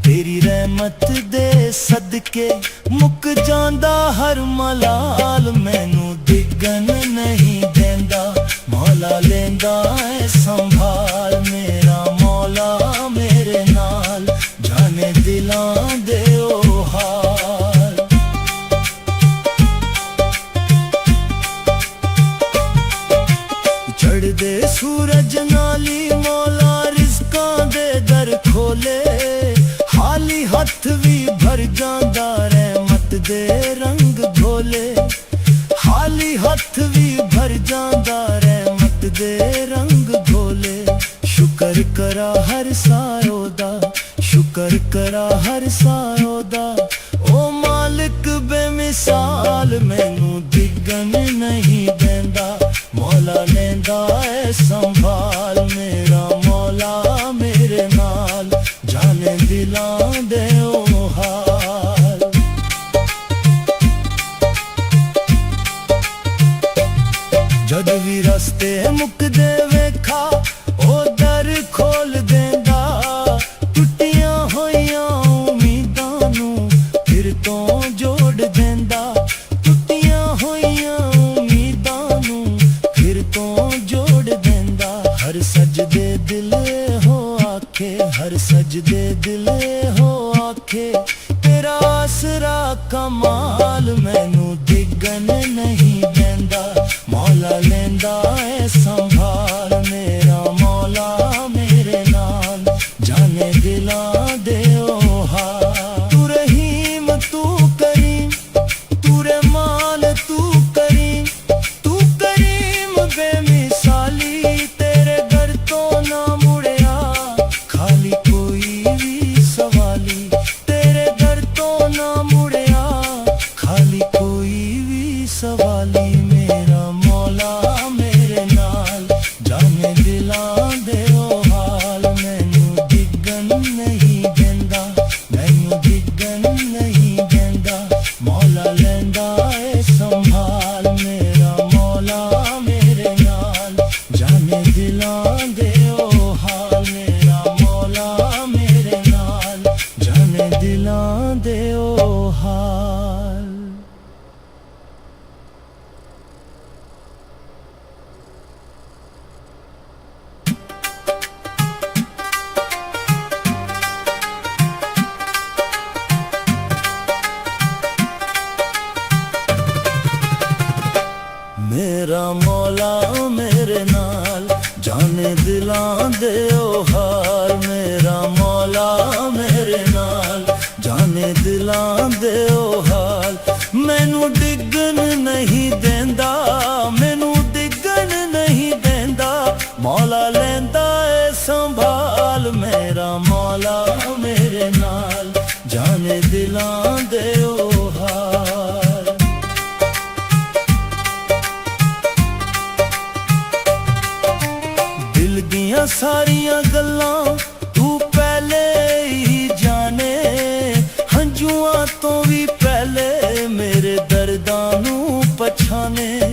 तेरी रहमत दे सदके मुक जांदा हर मलाल, मैनू डिगन नहीं देंदा, मौला लेंदा है संभाल। मेरा मौला मेरे नाल जाने दिलां दे ओ हाल। चढ़दे सूरज नाली मौला रिज़कां दे दर खोले, खाली हथ भी भर जांदा रहमत दे रंग घोले, खाली हथ भी भर जांदा रहमत दे रंग घोले। शुकर करा हर सारो दा, शुकर करा हर सारो दा, ओ मालिक बेमिसाल मैनू डिगन नहीं देंदा, मौला लेंदा है संभाल। मेरा मौला मेरे नाल जाने दिलां दे ओ हाल। जद भी रस्ते मुकदे वेखा ओ दर खोल देंदा, टुटियां होइयां उम्मीदां नू फिर तो जोड़ देंदा, टुटियां होइयां उम्मीदां नू फिर तो जोड़ देंदा। हर सजदे दिल हो आखे, हर सजदे दिल हो आखे, तेरा आसरा कमाल मैनू डिगन नहीं देंदा, मौला लेंदा है संभाल। मेरा मौला मेरे नाल जाने दिलां दे ओ हाल। तू रहीम तू करीम, तू रहमान तू करीम, तू करीम बेमिसाली, तेरे दर तो ना मुड़िया खाली कोई भी सवाली, तेरे दर तो ना मुड़िया खाली कोई भी सवाली। मेरा मौला मेरे नाल जाने दिलां दे ओ हाल। मैनू डिगन नहीं देंदा, मैनू डिगन नहीं देंदा, मौला लेंदा है संभाल। मेरा मौला मेरे नाल जाने दिलां दे ओ हाल। मेरा मौला मेरे नाल जाने दिलां दे ओ हाल। मेरा मौला मेरे नाल जाने दिलां दे ओ हाल। मेरा मौला ਦਿਲਾਂ ਦੇ ਉਹ ਹਾਲ। ਦਿਲ ਦੀਆਂ ਸਾਰੀਆਂ ਗੱਲਾਂ ਤੂੰ ਪਹਿਲੇ ਹੀ ਜਾਣੇ, ਹੰਝੂਆਂ ਤੋਂ ਵੀ ਪਹਿਲੇ ਮੇਰੇ ਦਰਦਾਂ ਨੂੰ ਪਛਾਣੇ,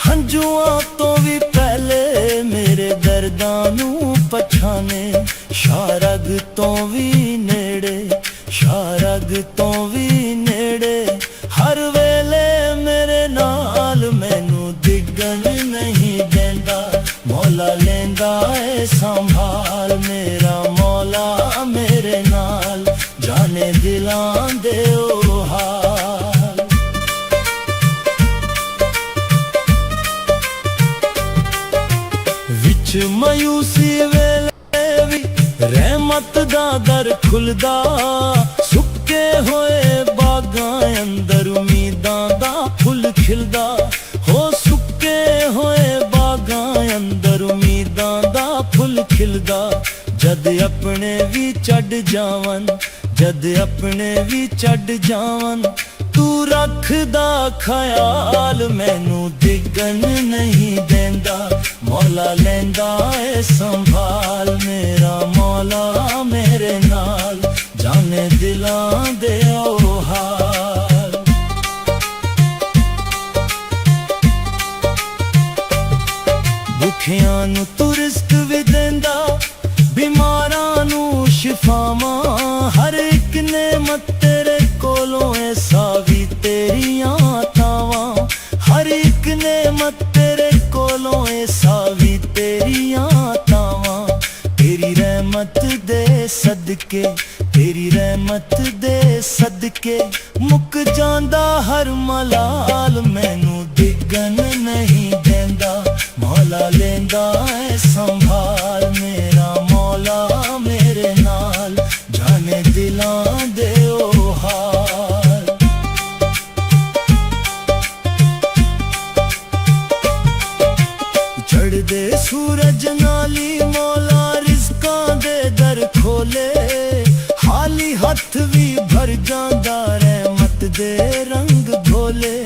ਹੰਝੂਆਂ ਤੋਂ ਵੀ ਪਹਿਲੇ ਮੇਰੇ ਦਰਦਾਂ ਨੂੰ ਪਛਾਣੇ। ਸ਼ਾਰਗ ਤੋਂ ਵੀ ਨੇੜੇ, ਸ਼ਾਰਗ ਤੋਂ ਵੀ ਨੇੜੇ, ਹਰ ਵੇਲੇ ਮੇਰੇ ਨਾਲ ਮੈਨੂੰ ਡਿੱਗਣ ਨਹੀਂ ਦਿੰਦਾ। ਮੌਲਾ ਲੈਂਦਾ ਏ ਸੰਭਾਲ, ਮੇਰਾ ਮੌਲਾ ਮੇਰੇ ਨਾਲ, ਜਾਣੇ ਦਿਲਾਂ ਦੇ ਉਹ ਹਾਲ। ਵਿੱਚ ਮਾਯੂਸੀ ਵੇਲੇ ਵੀ ਰਹਿਮਤ ਦਾ ਦਰ ਖੁੱਲਦਾ, ਸੁੱਕੇ ਹੋਏ ਬਾਗਾਂ ਅੰਦਰ ਉਮੀਦਾਂ ਦਾ ਫੁੱਲ ਖਿਲਦਾ। ਹੋ ਸੁੱਕੇ ਹੋਏ ਬਾਗਾਂ ਅੰਦਰ ਉਮੀਦਾਂ ਦਾ ਫੁੱਲ ਖਿਲਦਾ। ਜਦ ਆਪਣੇ ਵੀ ਛੱਡ ਜਾਵਨ, ਜਦ ਆਪਣੇ ਵੀ ਛੱਡ ਜਾਵਨ, ਤੂੰ ਰੱਖਦਾ ਖਿਆਲ, ਮੈਨੂੰ ਡਿੱਗਣ ਨਹੀਂ ਦਿੰਦਾ। ਮੌਲਾ ਲੈਂਦਾ ਏ ਸੰਭਾਲ, ਮੇਰਾ ਮੌਲਾ ਮੇਰੇ ਨਾਲ, ਜਾਣੇ ਦਿਲਾਂ ਦੇ ਉਹ ਹਾਲ। ਭੁੱਖਿਆਂ ਨੂੰ ਤੂੰ ਰਿਜ਼ਕ ਵੀ ਦਿੰਦਾ, ਬਿਮਾਰਾਂ ਨੂੰ ਸ਼ਿਫਾਵਾਂ। ਹਰ ਇੱਕ ਨੇਮਤ ਤੇਰੇ ਕੋਲੋਂ ਏ ਸਾਵੀ ਤੇਰੀਆਂ ਤਾਵਾਂ, ਹਰ ਇੱਕ ਨੇਮਤ ਤੇਰੇ ਕੋਲੋਂ ਏ ਸਾਵੀ ਤੇਰੀਆਂ ਤਾਵਾਂ। ਤੇਰੀ ਰਹਿਮਤ ਦੇ ਸਦਕੇ, ਤੇਰੀ ਰਹਿਮਤ ਦੇ ਸਦਕੇ ਮੁੱਕ ਜਾਂਦਾ ਹਰ ਮਲਾਲ, ਮੈਨੂੰ ਡਿੱਗਣ ਨਹੀਂ ਦਿੰਦਾ। ਮੌਲਾ ਲੈਂਦਾ ਏ ਸੰਭਾਲ, ਮੇਰਾ ਮੌਲਾ ਮੇਰੇ ਨਾਲ, ਜਾਣੇ ਦਿਲਾਂ ਦੇ ਉਹ ਹਾਲ। ਚੜ੍ਹਦੇ ਸੂਰਜ ਨਾਲੀ ਮੌਲਾ ਰਿਜ਼ਕਾਂ ਦੇ ਦਰ ਖੋਲੇ, ਖਾਲੀ ਹੱਥ ਵੀ ਭਰ ਜਾਂਦਾ ਰਹਿਮਤ ਦੇ ਰੰਗ ਘੋਲੇ।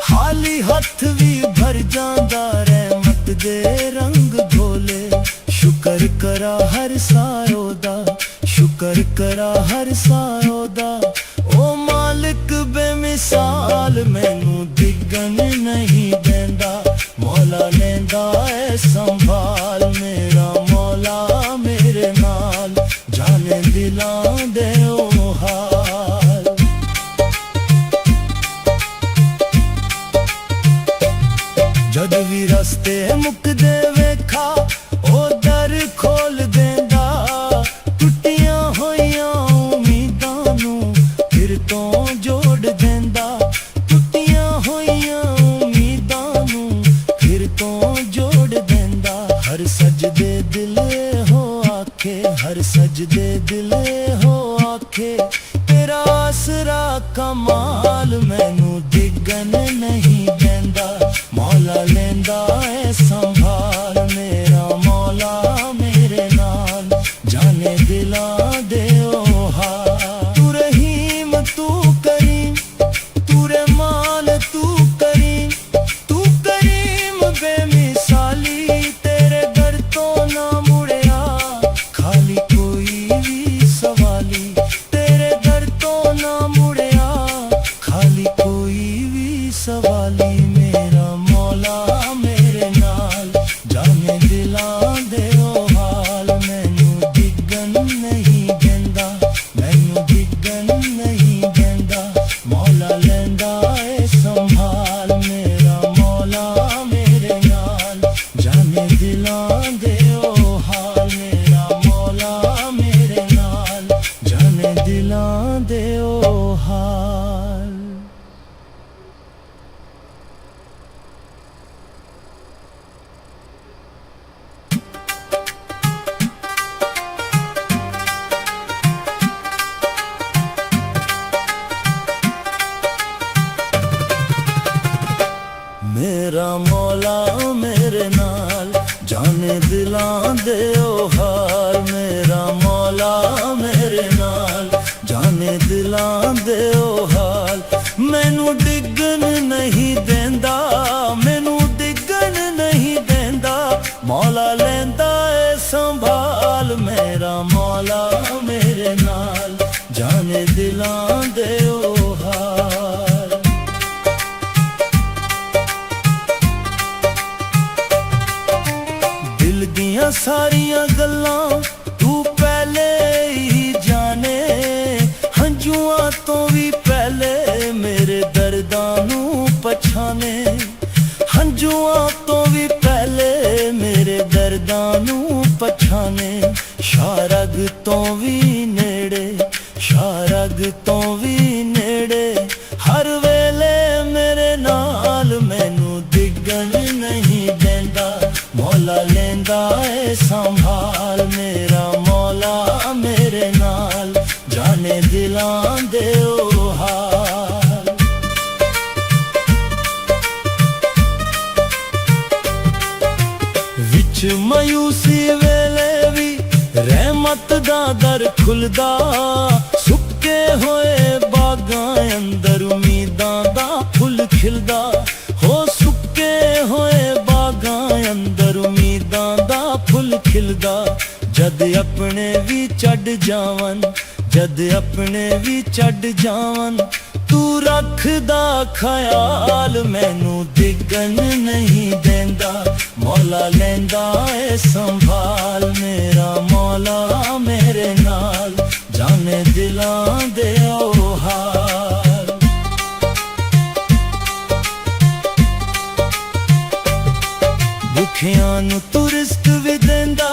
ਖਾਲੀ ਹੱਥ ਵੀ ਭਰ ਜਾਂਦਾ ਰਹਿਮਤ ਦੇ ਰੰਗ ਘੋਲੇ। ਸ਼ੁਕਰ ਕਰਾ ਹਰ ਸਾਇਓ ਦਾ, ਸ਼ੁਕਰ ਕਰਾ ਹਰ ਸਾਇਓ ਦਾ, ਓ ਮਾਲਿਕ ਬੇਮਿਸਾਲ, ਮੈਨੂੰ ਡਿੱਗਣ ਨਹੀਂ ਦਿੰਦਾ। ਮੌਲਾ ਲੈਂਦਾ ਏ ਸੰਭਾਲ, ਮੇਰਾ ਮੌਲਾ ਮੇਰੇ ਨਾਲ, ਜਾਣੇ ਦਿਲਾਂ ਦੇ ਉਹ ਹਾਲ। ਜਦ ਵੀ ਰਸਤੇ ਮੁੱਕਦੇ ਵੇਖਾ, ਉਹ ਦਰ ਖੋਲ ਦਿੰਦਾ। ਟੁੱਟੀਆਂ ਹੋਈਆਂ ਉਮੀਦਾਂ ਨੂੰ ਫਿਰ ਤੋਂ ਜੋੜ ਦਿੰਦਾ। ਟੁੱਟੀਆਂ ਹੋਈਆਂ ਉਮੀਦਾਂ ਨੂੰ ਫਿਰ ਤੋਂ ਜੋੜ ਦਿੰਦਾ। ਹਰ ਸਜਦੇ ਦਿਲ ਹੋ ਆਖੇ, ਹਰ ਸਜਦੇ ਦਿਲ ਹੋ ਆਖੇ, ਤੇਰਾ ਆਸਰਾ ਕਮਾਲ, ਮੈਨੂੰ ਡਿੱਗਣ ਨਹੀਂ ਦਿੰਦਾ। ਮੌਲਾ ਲੈਂਦਾ ਏ ਸੰਭਾਲ, ਮੇਰਾ ਮੌਲਾ ਮੇਰੇ ਨਾਲ, ਜਾਣੇ ਦਿਲਾਂ ਦੇ ਉਹ ਹਾਲ। ਤੂੰ ਰਹੀਮ ਤੂੰ ਕਰੀਮ, ਤੂੰ ਰਹਿਮਾਨ ਤੂੰ ਕਰੀਮ, ਤੂੰ ਕਰੀਮ ਬੇਮਿਸਾਲੀ, ਤੇਰੇ ਦਰ ਤੋਂ ਨਾ ਮੁੜਿਆ ਖਾਲੀ ਕੋਈ ਵੀ ਸਵਾਲੀ। ਤੇਰੇ ਦਰ ਤੋਂ ਨਾ ਮੁੜਿਆ ਖਾਲੀ ਕੋਈ ਵੀ ਸਵਾਲੀ, ਮੇਰਾ ਮੌਲਾ ਮੇਰੇ ਨਾਲ, ਜਾਣੇ ਦਿਲਾਂ ਦੇ ਉਹ ਹਾਲ, ਮੈਨੂੰ ਡਿੱਗਣ ਨਹੀਂ ਦਿੰਦਾ। मौला मेरे नाल जाने दिलां दे ओ हाल। दिल दियां सारियां गल्लां तू पहले ही जाने, हंजुआं तो भी पहले मेरे दर्दां नू पछाने, हंजुआं तो भी पहले मेरे दर्दां नू पछाने। शारग तो भी नेड़े, शारग तो भी नेड़े, हर वेले मेरे नाल मैनू डिगन नहीं देंदा, मौला लेंदा ए संभाल। मेरा मौला मेरे नाल जाने दिलां दे ओ हाल। विच मायूसी वेले भी रहमत दा दर खुलदा, सुक्के होए बागां अंदर उम्मीदां दा फुल खिलदा। हो सुक्के होए बागां अंदर उम्मीदां दा फुल खिलदा। जद अपने भी चढ़ जावन, जद अपने भी चढ़ जावन, तू रखदा ख्याल मैनू डिगन नहीं देंदा, मौला लेंदा ए संभाल। मेरा मौला मेरे नाल जाने दिलां दे ओ हाल। भुखियां नू तू रिज़्क भी देंदा,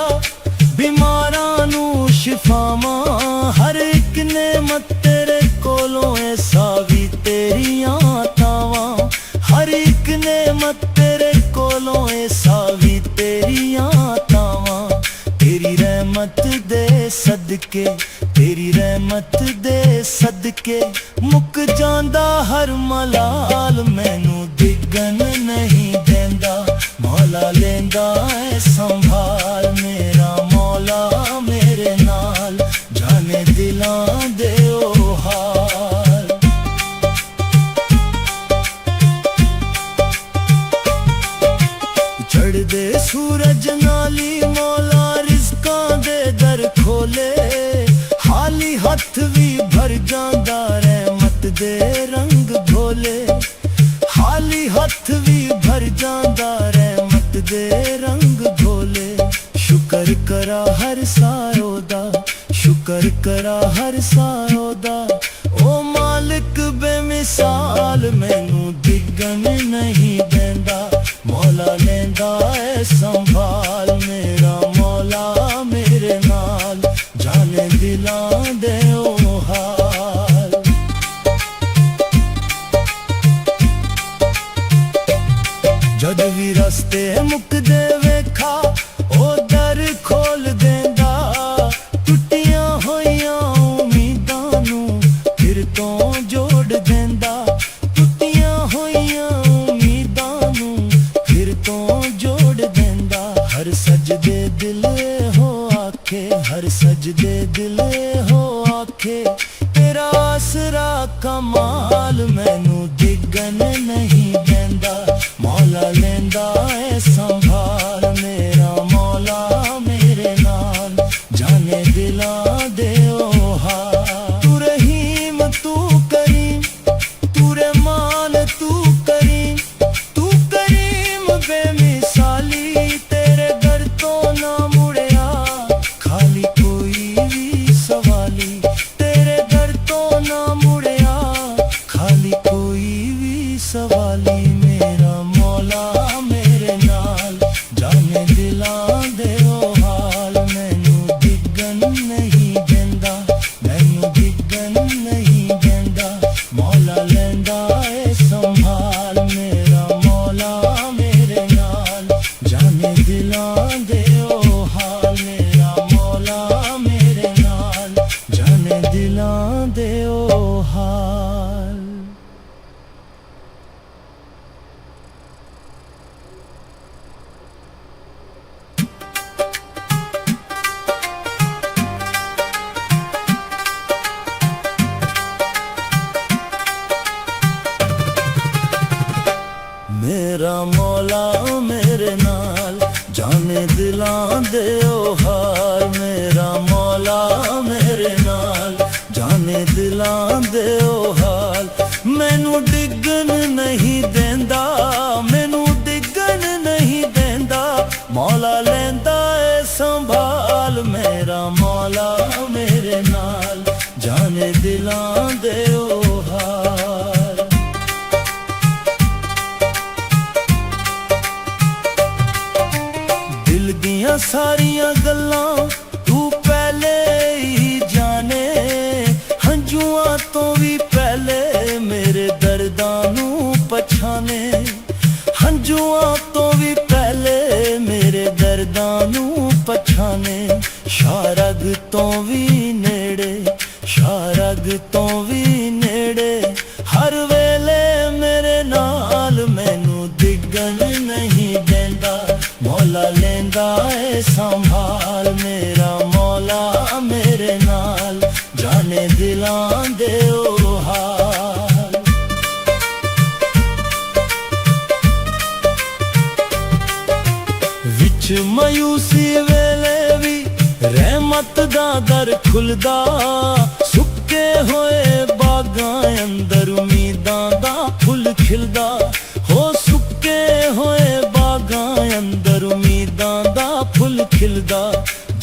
बीमारां नू शिफावां, हर एक नेमत तेरे कोलों ऐसा भी तेरियां तावां, हर एक नेमत तेरे कोलों ऐसा भी तेरियां तावां। तेरी रहमत दे सदके, तेरी रहमत दे सदके मुक जांदा हर मलाल, मैनू डिगन नहीं देंदा, मौला लेंदा ए संभाल। मेरा मौला मेरे नाल जाने दिलां दे ओ हाल। चढ़दे सूरज नाली मौला रिज़कां दे दर खोले, खाली हथ भी भर जांदा रहमत दे रंग भोले, खाली हथ भी भर जांदा रहमत दे रंग भोले। शुकर करा हर सारो दा, शुकर करा हर सारो दा, ओ मालिक बेमिसाल मैनू डिगन नहीं देंदा, मौला लेंदा ए संभाल। मेरा मौला मेरे नाल जाने दिलां दे ओ हाल। जद भी रस्ते मुकदे वेखा ओ दर खोल देंदा, टुटियां होइयां उम्मीदां नू फिर तो जोड़ देंदा, टुटियां होइयां उम्मीदां नू फिर तो जोड़ देंदा। हर सजदे दिल हो आखे, हर सजदे दिल हो आखे, तेरा आसरा कमाल मैनू डिगन नहीं देंदा, मौला लेंदा ए संभाल। मेरा मौला मेरे नाल जाने दिलां दे ओ हाल। तू रहीम तू करीम, तू रहमान तू करीम, तू करीम बेमिसाली, तेरे दर तो ना मुड़िया खाली कोई भी सवाली, तेरे दर तो ना मुड़िया खाली कोई भी सवाली। मेरा मौला मेरे नाल जाने दिलां दे ओ हाल। मैनू डिगन नहीं देंदा, मैनू डिगन नहीं देंदा, मौला लेंदा ए संभाल। मेरा मौला मेरे नाल जाने दिलां दे ओ हाल। मेरा मौला मेरे नाल जाने दिलां दे ओ हाल। मेरा मौला मेरे नाल जाने दिलां दे ओ हाल। मेरा मौला मौला मेरे नाल जाने दिलां दे ओ हाल मैनू डिगन नहीं देंदा मैनू डिगन नहीं देंदा मौला लेंदा ए संभाल मेरा मौला मेरे नाल जाने दिलां दे ओ हाल दिल दियां सारियां गल्लां तू पहले ही जाने हंजुआं तो भी पहले मेरे दर्दां नू पछाने हंजुआं तो भी पहले मेरे दर्दां नू पछाने शारग तो भी नेड़े शारग तो भी नेड़े हर वेले मेरे नाल मैनू दिगन नहीं देंदा मौला लेंदा ए संभाल मेरा मौला मेरे नाल जाने दिलां दे ओ हाल विच मायूसी वेले भी रहमत दा दर खुलदा सुक्के होए बागां अंदर उम्मीदां दा फुल खिलदा हो सुक्के होए बागां अंदर उम्मीदां दा फुल खिलदा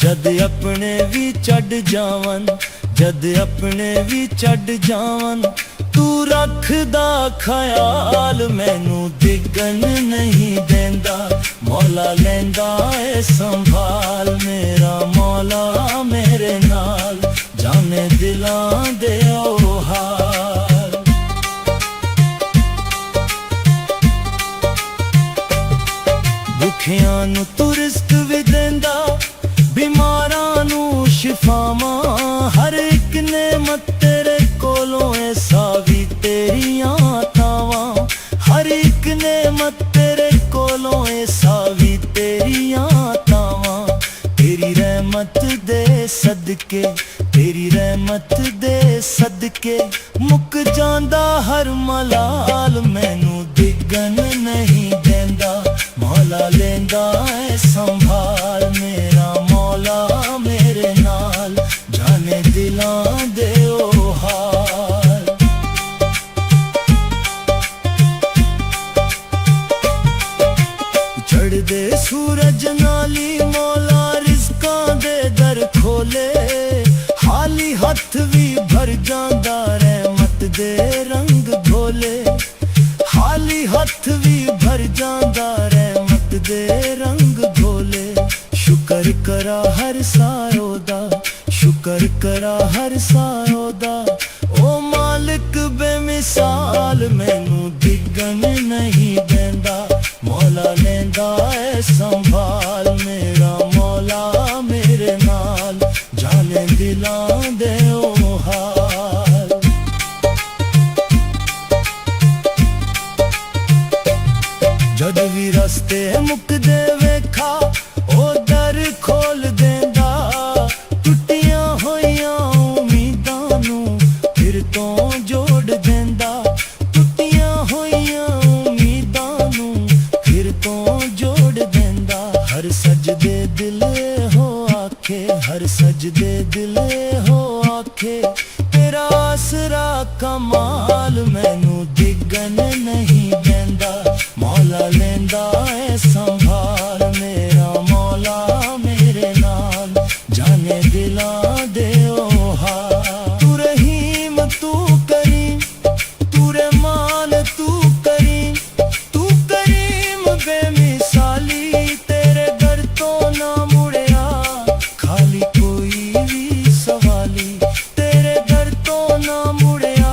जद अपने भी चढ़ जावन जद अपने भी चढ़ जावन तू रखदा ख्याल मैनू दिगन नहीं देंदा मौला लेंदा ए संभाल मेरा मौला मेरे नाल जाने दिलां दे ओ हाल भुखियां नू तू रिज़्क भी देंदा बीमारां नू शिफावां हर एक नेमत तेरे कोलों ऐसा भी तेरियां तावां हर एक नेमत तेरे कोलों ऐसा भी तेरियां तावां तेरी रहमत दे सदके तेरी रहमत दे सदके मुक जांदा हर मलाल मैनू दिगन नहीं देंदा मौला लेंदा ए संभाल मेरा मौला मेरे नाल जाने दिलां दे ओ हाल चढ़दे सूरज नाली मौला रिज़कां दे दर खोले खाली हथ भी भर जांदा रहमत दे रंग घोले खाली हथ भी भर जांदा रहमत दे रंग घोले शुकर करा हर सायो दा शुकर करा हर सायो दा ओ मालिक बेमिसाल मैनू दिगन नहीं देंदा मौला लेंदा ए संभाल मेरा मौला मेरे नाल जाने दिलां दे ओ हाल जद भी रस्ते मुकदे वेखा ओ दर खोल देंदा टुटियां होइयां उम्मीदां नू फिर तो जोड़ देंदा टुटियां होइयां उम्मीदां नू फिर तो जोड़ देंदा हर सजदे दिल हो आखे हर सजदे दिल हो आखे तेरा आसरा कमाल मैनू दिगन नहीं देंदा मौला लेंदा ए संभाल मेरा मौला मेरे नाल जाने दिलां दे ओ हाल तू रहीम तू करीम तू रहमान तू करीम बेमिसाली तेरे घर तो ना मुड़िया खाली कोई भी सवाली तेरे घर तो ना मुड़िया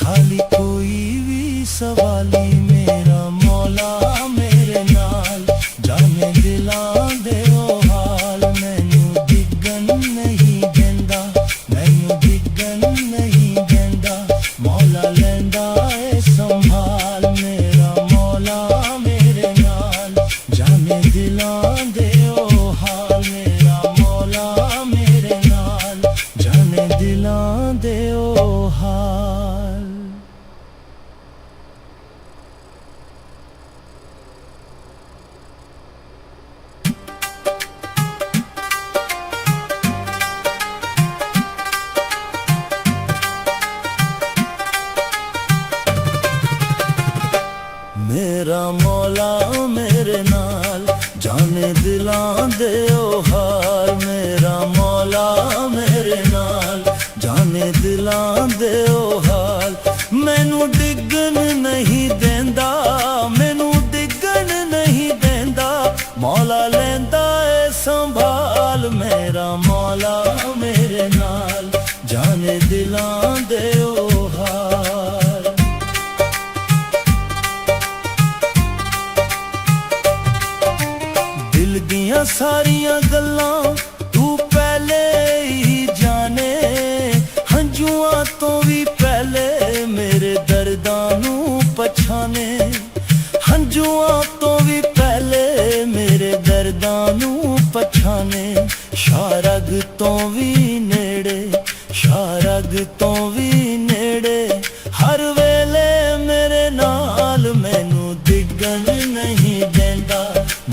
खाली कोई भी सवाली मेरा मौला मेरे नाल जाने दिलां दे ओ हाल मैनू दिगन नहीं देंदा मैनू दिगन नहीं देंदा मौला लेंदा ए संभाल मेरा मौला मेरे नाल जाने दिलां दे ओ हाल मेरा मौला मेरे नाल जाने दिलां दे ओ हाल दिलां दे ओ हाल मेरा मौला मेरे नाल जाने दिलां दे ओ हाल मैनू डिगन नहीं देंदा मैनू डिगन नहीं देंदा मौला लेंदा ए संभाल मेरा मौला मेरे नाल जाने दिलां दे ओ हाल दिल दियां सारियां गल्लां तू पहले ही जाने हंजुआं तो भी पहले मेरे दर्दां नू पछाने हंजुआं तो भी पहले मेरे दर्दां नू पछाने शारग तो भी नेड़े शारग तो भी नेड़े हर वेले मेरे नाल मैनू डिगन नहीं देंदा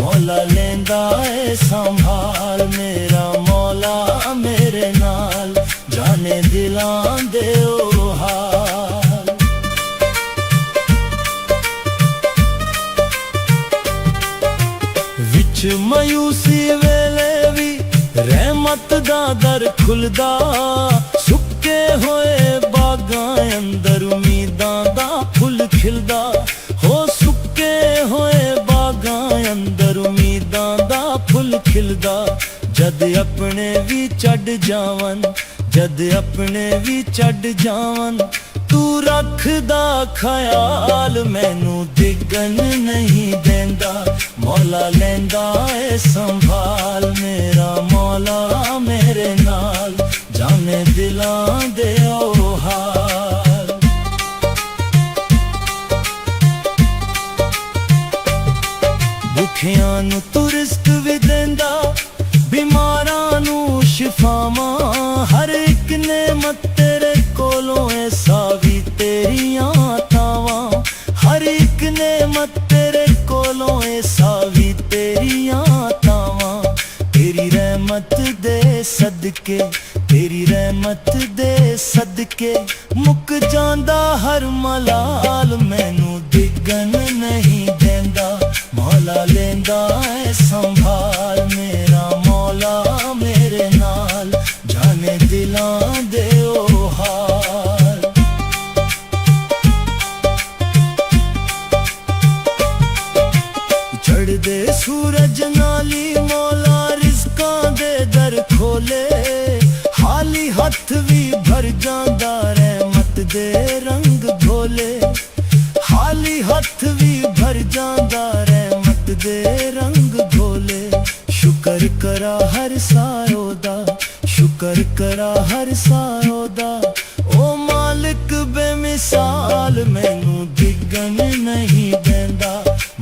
मौला लेंदा ए संभाल मेरा मौला मेरे नाल जाने दिलां दे ओ हाल विच मायूसी वेले भी रहमत दा दर खुलदा सुक्के होए बागां अंदर उम्मीदां दा फुल खिलदा हो सुक्के होए बागां अंदर उम्मीदां दा फुल खिलदा जद अपने भी चढ़ जावन जद अपने भी चढ़ जावन तू रखदा ख्याल मैनू डिगन नहीं देंदा मौला लेंदा ए संभाल मेरा मौला मेरे नाल जाने दिलां दे ओ हाल भुखियां नू तू रिज़्क भी देंदा बीमारां नू शिफावां हर एक नेमत तेरे कोलों ऐसा भी तेरियां तावां हर एक नेमत तेरे कोलों ऐसा भी तेरियां तावां तेरी रहमत दे सदके तेरी रहमत दे सदके मुक जांदा हर मलाल मैनू डिगन नहीं देंदा मौला लेंदा ए संभाल मेरा मौला मेरे नाल जाने दिलां दे ओ हाल चढ़दे सूरज नाली मौला रिज़कां दे दर खोले हाली हथ भी भर जांदा रहमत दे रंग घोले हाली हथ भी भर जांदा रहमत दे रंग घोले शुकर करा हर सारो दा शुकर करा हर सारो दा ओ मालिक बेमिसाल मैनू डिगन नहीं देंदा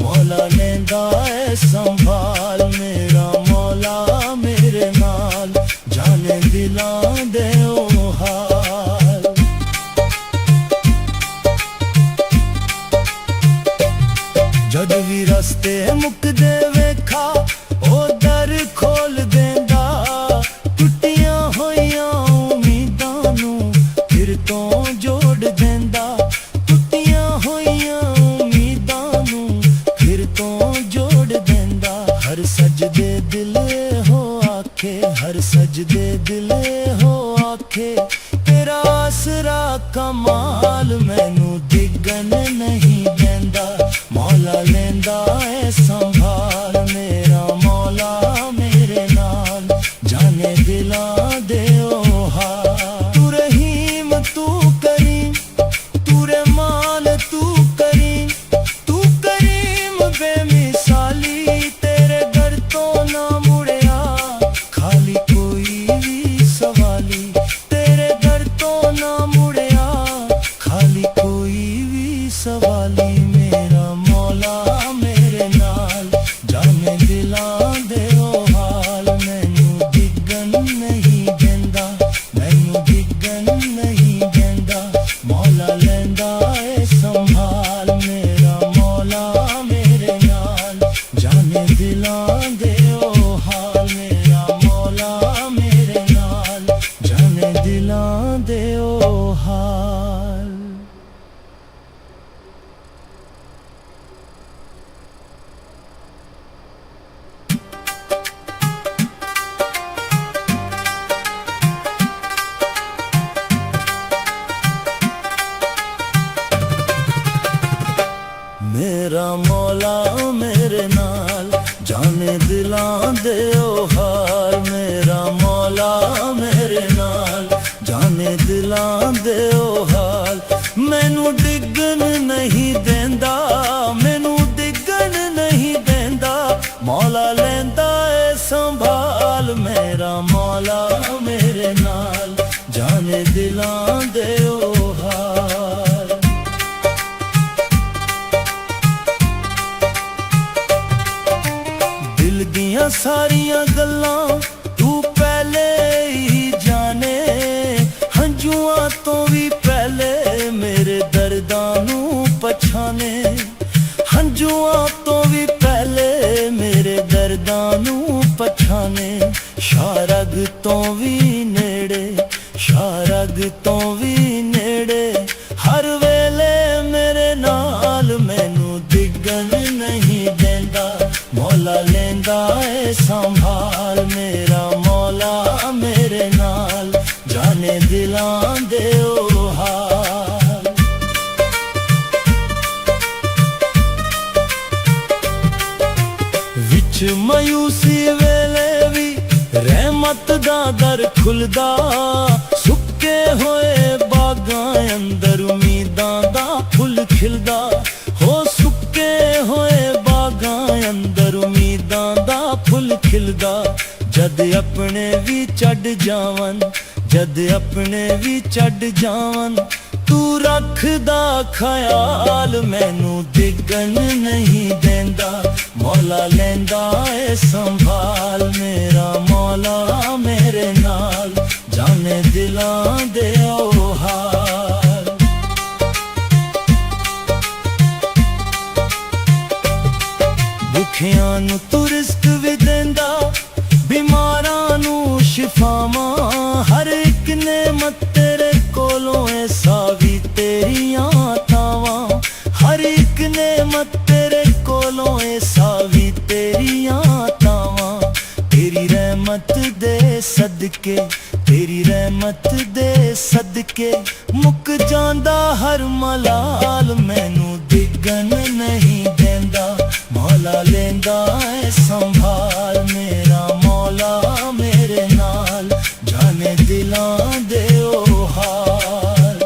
मौला लेंदा ए संभाल मेरा मौला मेरे नाल जाने दिलां दे ओ हाल जद भी रस्ते मुकदे वेखा ओ दर खोल देंदा टुटियां होइयां उम्मीदां नू फिर तो जोड़ देंदा टुटियां होइयां उम्मीदां नू फिर तो जोड़ देंदा हर सजदे दिल हो आखे हर सजदे दिल हो आखे तेरा आसरा कमाल मैनू डिगन नहीं देंदा मौला लेंदा ए संभाल मेरा मौला मेरे नाल जाने दिलां दे ओ हाल तू रहीम तू करीम तू रहमान तू करीम बेमिसाली तेरे दर तो ना मुड़िया खाली कोई भी सवाली तेरे दर तो ना मुड़िया खाली कोई भी सवाली मेरा मौला मेरे नाल जाने दिलां दे ओ हाल मैनू डिगन नहीं देंदा मैनू डिगन नहीं देंदा मौला लेंदा ए संभाल मेरा मौला मेरे नाल जाने दिलां दे ओ हाल मेरा मौला मेरे नाल जाने दिलां दे ओ हाल दे ओ हाल मेरा मौला मेरे नाल जाने दिलां दे ओ हाल मैनू डिगन नहीं देंदा मैनू डिगन नहीं देंदा मौला लेंदा ए संभाल मेरा मौला मेरे नाल जाने दिलां दे ओ हाल दिल दियां सारियां गल्लां तू पहले ही जाने हंजुआं तो भी पहले मेरे दर्दां नू पछाने हंजुआं तो भी पहले मेरे दर्दां नू पछाने शारग तो भी नेड़े शारग तो भी नेड़े हर वेले मेरे नाल मैनू डिगन नहीं देंदा मौला लेंदा ए संभाल मेरा मौला मेरे नाल जाने दिलां दे ओ हाल विच मायूसी वेले भी रहमत दा दर खुलदा सुक्के होए बागां अंदर उम्मीदां दा फुल खिलदा हो सुक्के होए बागां अंदर उम्मीदां दा फुल खिलदा जद अपने भी चढ़ जावन जद अपने भी चढ़ जावन तू रखदा ख्याल मैनू डिगन नहीं देंदा मौला लेंदा ए संभाल मेरा मौला मेरे नाल जाने दिलां दे ओ हाल भुखियां नू तू रिज़्क भी देंदा बीमारां नू शिफावां हर एक नेमत तेरे कोलों ऐ सावी तेरियां तावां हर एक नेमत तेरे कोलों ऐ सावी तेरियां तावां तेरी रहमत दे सदके तेरी रहमत दे सदके मुक जांदा हर मलाल मैनू डिगन नहीं देंदा मौला लेंदा ए संभाल मेरा मौला मेरे नाल जाने दिलां दे ओ हाल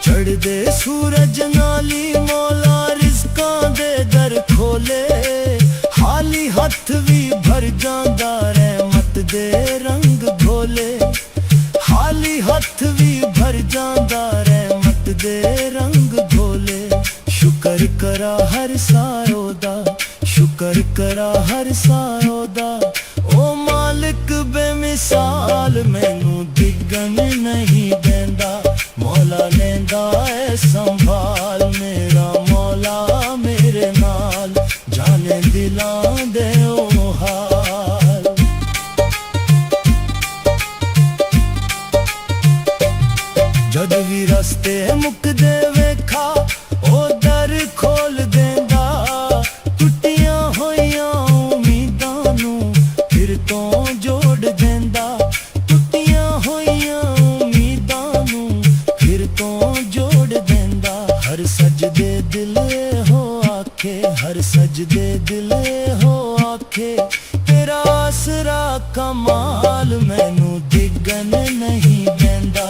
चढ़दे सूरज नाली मौला रिज़कां दे दर खोले खाली हथ भी भर जांदा रहमत दे रंग घोले खाली हथ भी भर जांदा रहमत दे रंग घोले शुकर करा हर सारो दा शुकर करा हर सारो दा ओ मालिक बेमिसाल मैनू डिगन नहीं देंदा मौला लेंदा ए संभाल मेरा मौला मेरे नाल जाने दिलां दे ओ हाल जद भी रस्ते मुकदे वेखा ओ दर खोल देंदा टुटियां होइयां उम्मीदां नू फिर तो जोड़ देंदा टुटियां होइयां उम्मीदां नू फिर तो जोड़ देंदा हर सजदे दिल हो आखे हर सजदे दिल हो आखे तेरा आसरा कमाल मैनू डिगन नहीं देंदा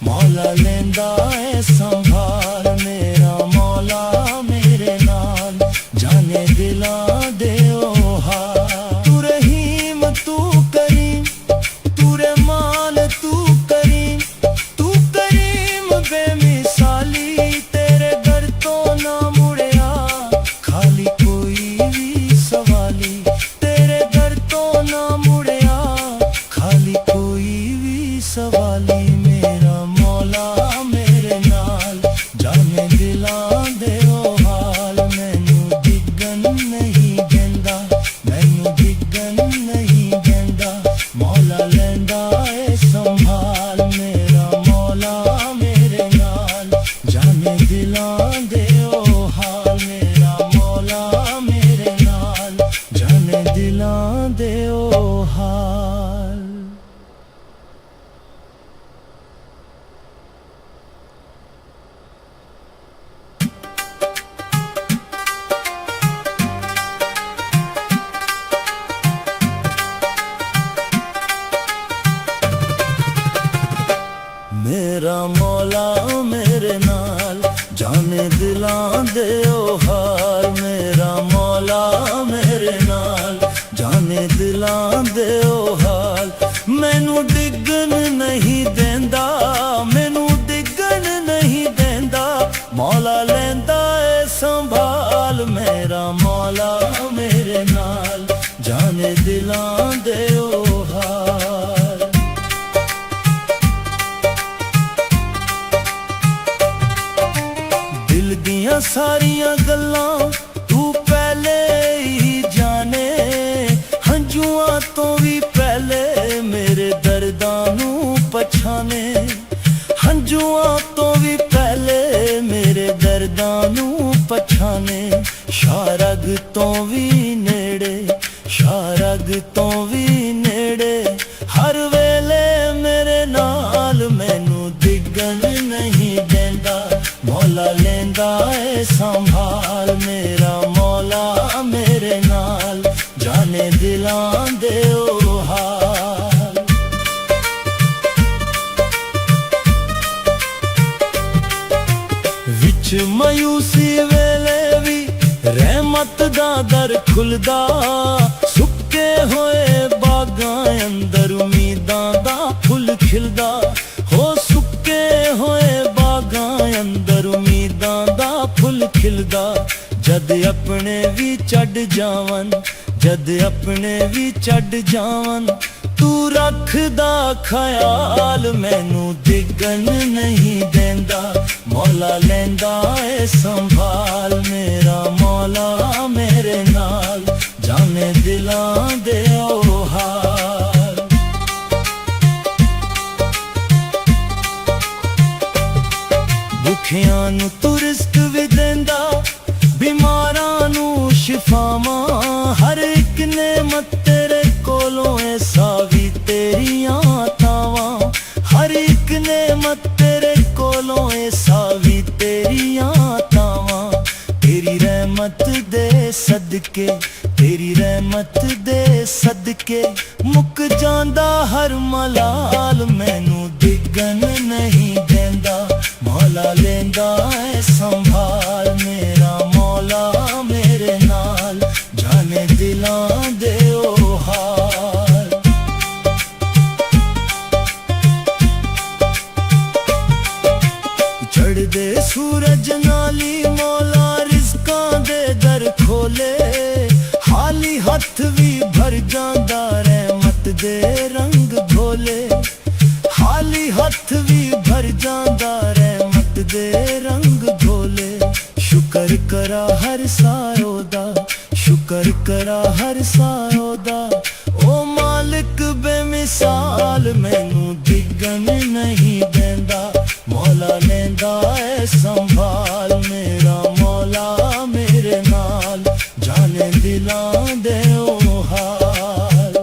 मौला लेंदा ए संभाल मेरा मौला मेरे नाल जाने दिलां दे ओ हाल तू रहीम तू करीम तू रहमान तू करीम बेमिसाली तेरे दर तो ना मुड़िया खाली कोई भी सवाली तेरे दर तो ना मुड़िया खाली कोई भी सवाली दे ओ हाल मेरा मौला मेरे नाल जाने दिलां दे ओ हाल मैनू डिगन नहीं देंदा मैनू डिगन नहीं देंदा मौला लेंदा ए संभाल मेरा मौला मेरे नाल जाने दिलां दे ओ हाल दिल दियां सारियां गल्लां तू पहले ही जाने हंजुआं तो भी पहले मेरे दर्दां नू पछाने हंजुआं तो भी पहले मेरे दर्दां नू पछाने शारग तो भी नेड़े शारग तो भी नेड़े हर वेले मेरे नाल मैनू डिगन नहीं देंदा मौला लेंदा ए संभाल मेरा मौला मेरे नाल जाने दिलां दे ओ हाल विच मायूसी वेले भी रहमत दा दर खुलदा सुक्के होए बागां अंदर उम्मीदां दा फुल खिलदा हो सुक्के होए बागां अंदर उम्मीदां दा फुल खिलदा जद अपने भी चढ़ जावन जद अपने भी चढ़ जावन तू रखदा ख्याल मैनू डिगन नहीं देंदा मौला लेंदा ए संभाल मेरा मौला मेरे नाल जाने दिलां दे ओ हाल भुखियां नू तू रिस्क भी देंदा बीमारां नू शिफावां हर एक नेमत तेरे कोलों ऐ सावी तेरियां तावां हर एक नेमत तेरे कोलों ऐ सावी तेरियां तावां तेरी रहमत दे सदके तेरी रहमत दे सदके मुक जांदा हर मलाल मैनू डिगन नहीं देंदा मौला लेंदा ए संभाल मेरा मौला मेरे नाल जाने दिलां दे ओ हाल चढ़दे सूरज नाली मौला रिज़कां दे दर खोले हाली हथ भी भर जांदा रहमत दे रंग घोले हाली हथ भी भर जांदा रहमत दे रंग घोले शुकर करा हर सारो दा शुकर करा हर सारो दा ओ मालिक बेमिसाल मैनू डिगन नहीं देंदा मौला लेंदा ए संभाल मेरा मौला मेरे नाल जाने दिलां दे ओ हाल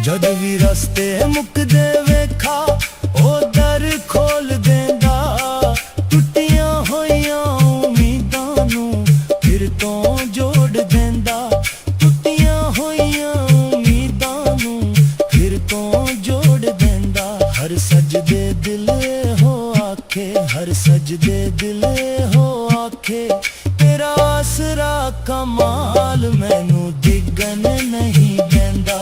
जद भी रस्ते मुकदे वेखा ओ दर खोल देंदा टुटियां होइयां उम्मीदां नू फिर तो जोड़ देंदा टुटियां होइयां उम्मीदां नू फिर तो जोड़ देंदा हर सजदे दिल हो आखे हर सजदे दिल हो आखे तेरा आसरा कमाल मैनू डिगन नहीं देंदा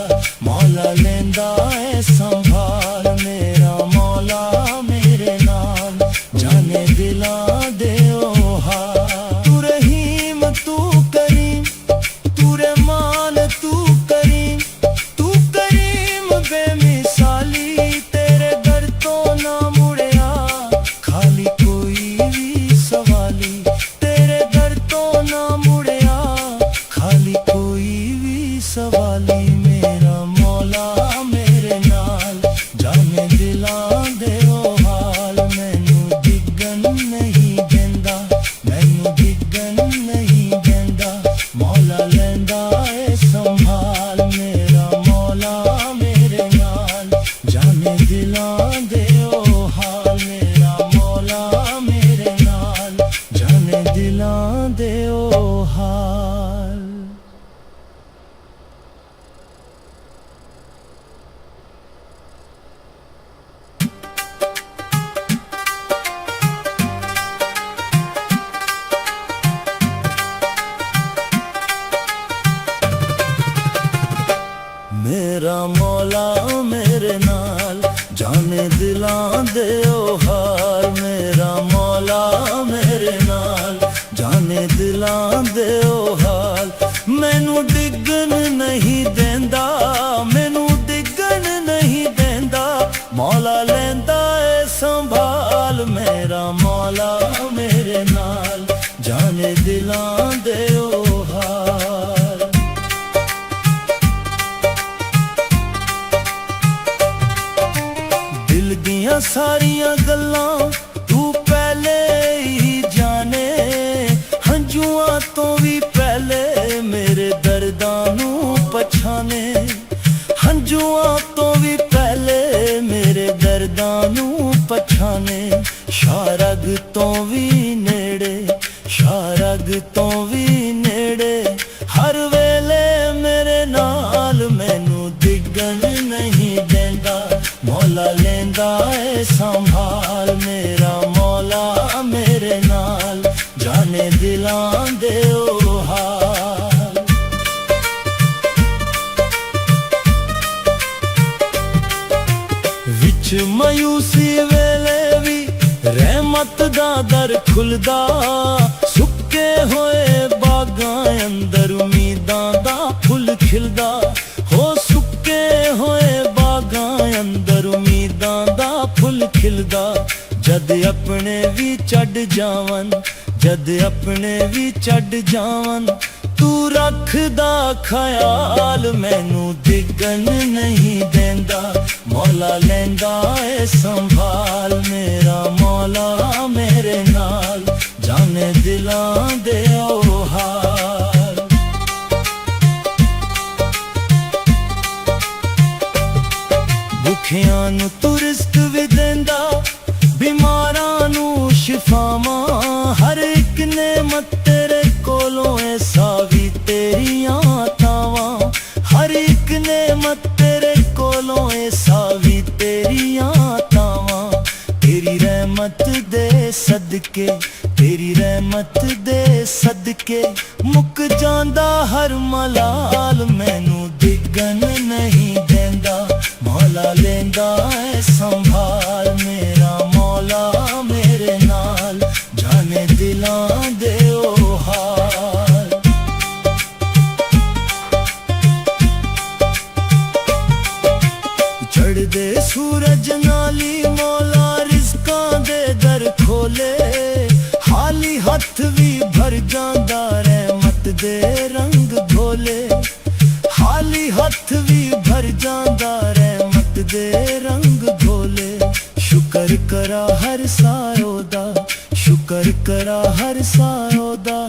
मौला लेंदा ए संभाल मेरा मौला मेरे नाल जाने दिलां दे ओ हाल तू रहीम तू करीम तू रहमान तू करीम बेमिसाली तेरे दर तो ना मुड़िया खाली कोई भी सवाली तेरे दर तो ना मुड़िया खाली कोई भी सवाली मेरे नाल, जाने दिलां दे ओ हाल मेरा मौला मेरे नाल, जाने दिलां दे ओ हाल। मैनू डिगन नहीं देंदा, मैनू डिगन नहीं देंदा, मौला लेंदा ए संभाल मेरा मौला मेरे नाल, जाने दिलां दे ओ हाल। दिल दियां सारियां गल्लां तू पहले ही जाने, हंजुआं तो भी पहले मेरे दर्दां नू पछाने, हंजुआं तो भी पहले मेरे दर्दां नू पछाने। शारग तो भी नेड़े, शारग तो भी नेड़े, हर वेले मेरे नाल, मैनू डिगन नहीं देंदा, मौला लेंदा ए संभाल मेरा मौला मेरे नाल, जाने दिलां दे ओ हाल। विच मायूसी वेले भी रहमत दा दर खुलदा, सुक्के होए बागां अंदर उम्मीदां दा फुल खिलदा, हो सुक्के होए बागां अंदर उम्मीदां दा फुल खिलदा। जद अपने भी चढ़ जावन, जद अपने भी चढ़ जावन, तू रखदा ख्याल, मैनू डिगन नहीं देंदा, मौला लेंदा ए संभाल मेरा मौला मेरे नाल, जाने दिलां दे ओ हाल। भुखियां नू तू रिज़्क भी देंदा, बीमारां नू शिफावां, हर एक नेमत तेरे कोलों ऐ सावी तेरियां तावां, हर एक नेमत तेरे कोलों ऐ सावी तेरियां तावां। तेरी रहमत दे सदके, तेरी रहमत दे सदके, मुक जांदा हर मलाल, मैनू डिगन नहीं देंदा, मौला लेंदा ए संभाल मेरा मौला मेरे नाल, जाने दिलां दे ओ हाल। चढ़दे सूरज नाली मौला रिज़कां दे दर खोले, खाली हथ भी भर जांदा रहमत दे रंग घोले, खाली हथ भी भर जांदा रहमत दे रंग घोले। शुकर करा हर सायो दा, शुकर करा हर सायो दा,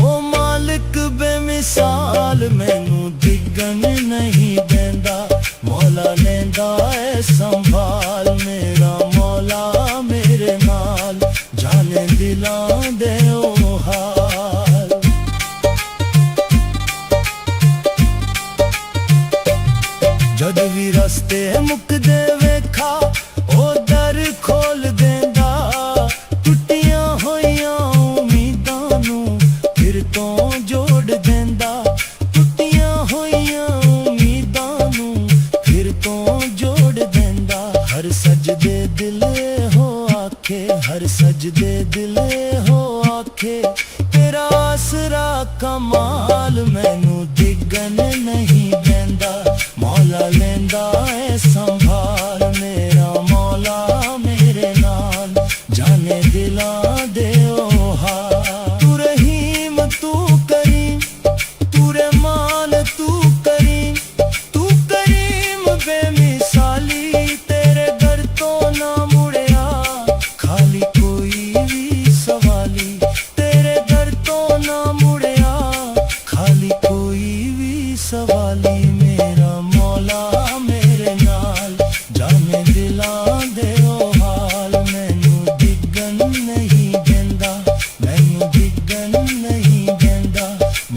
ओ मालिक बेमिसाल, मैनू डिगन नहीं देंदा, मौला लेंदा ए संभाल मेरा मौला मेरे नाल, जाने दिलां दे ओ हाल। जद भी रस्ते मुकदे वेखा ओ दर खोल देंदा, टुटियां होइयां उम्मीदां नू फिर तो जोड़ देंदा, टुटियां होइयां उम्मीदां नू फिर तो जोड़ देंदा। हर सजदे दिल हो आखे, हर सजदे दिल हो आखे, तेरा आसरा कमाल, मैनू डिगन नहीं देंदा, मौला लेंदा ए संभाल मेरा मौला मेरे नाल, जाने दिलां दे ओ हाल। तू रहीम तू करीम, तू रहमान तू करीम, तू करीम बेमिसाली, तेरे दर तो ना मुड़िया खाली कोई भी सवाली, तेरे दर तो ना मुड़िया खाली कोई भी सवाली, मेरा मौला मेरे नाल, जाने दिलां दे ओ हाल। मैनू डिगन नहीं देंदा, मैनू डिगन नहीं देंदा,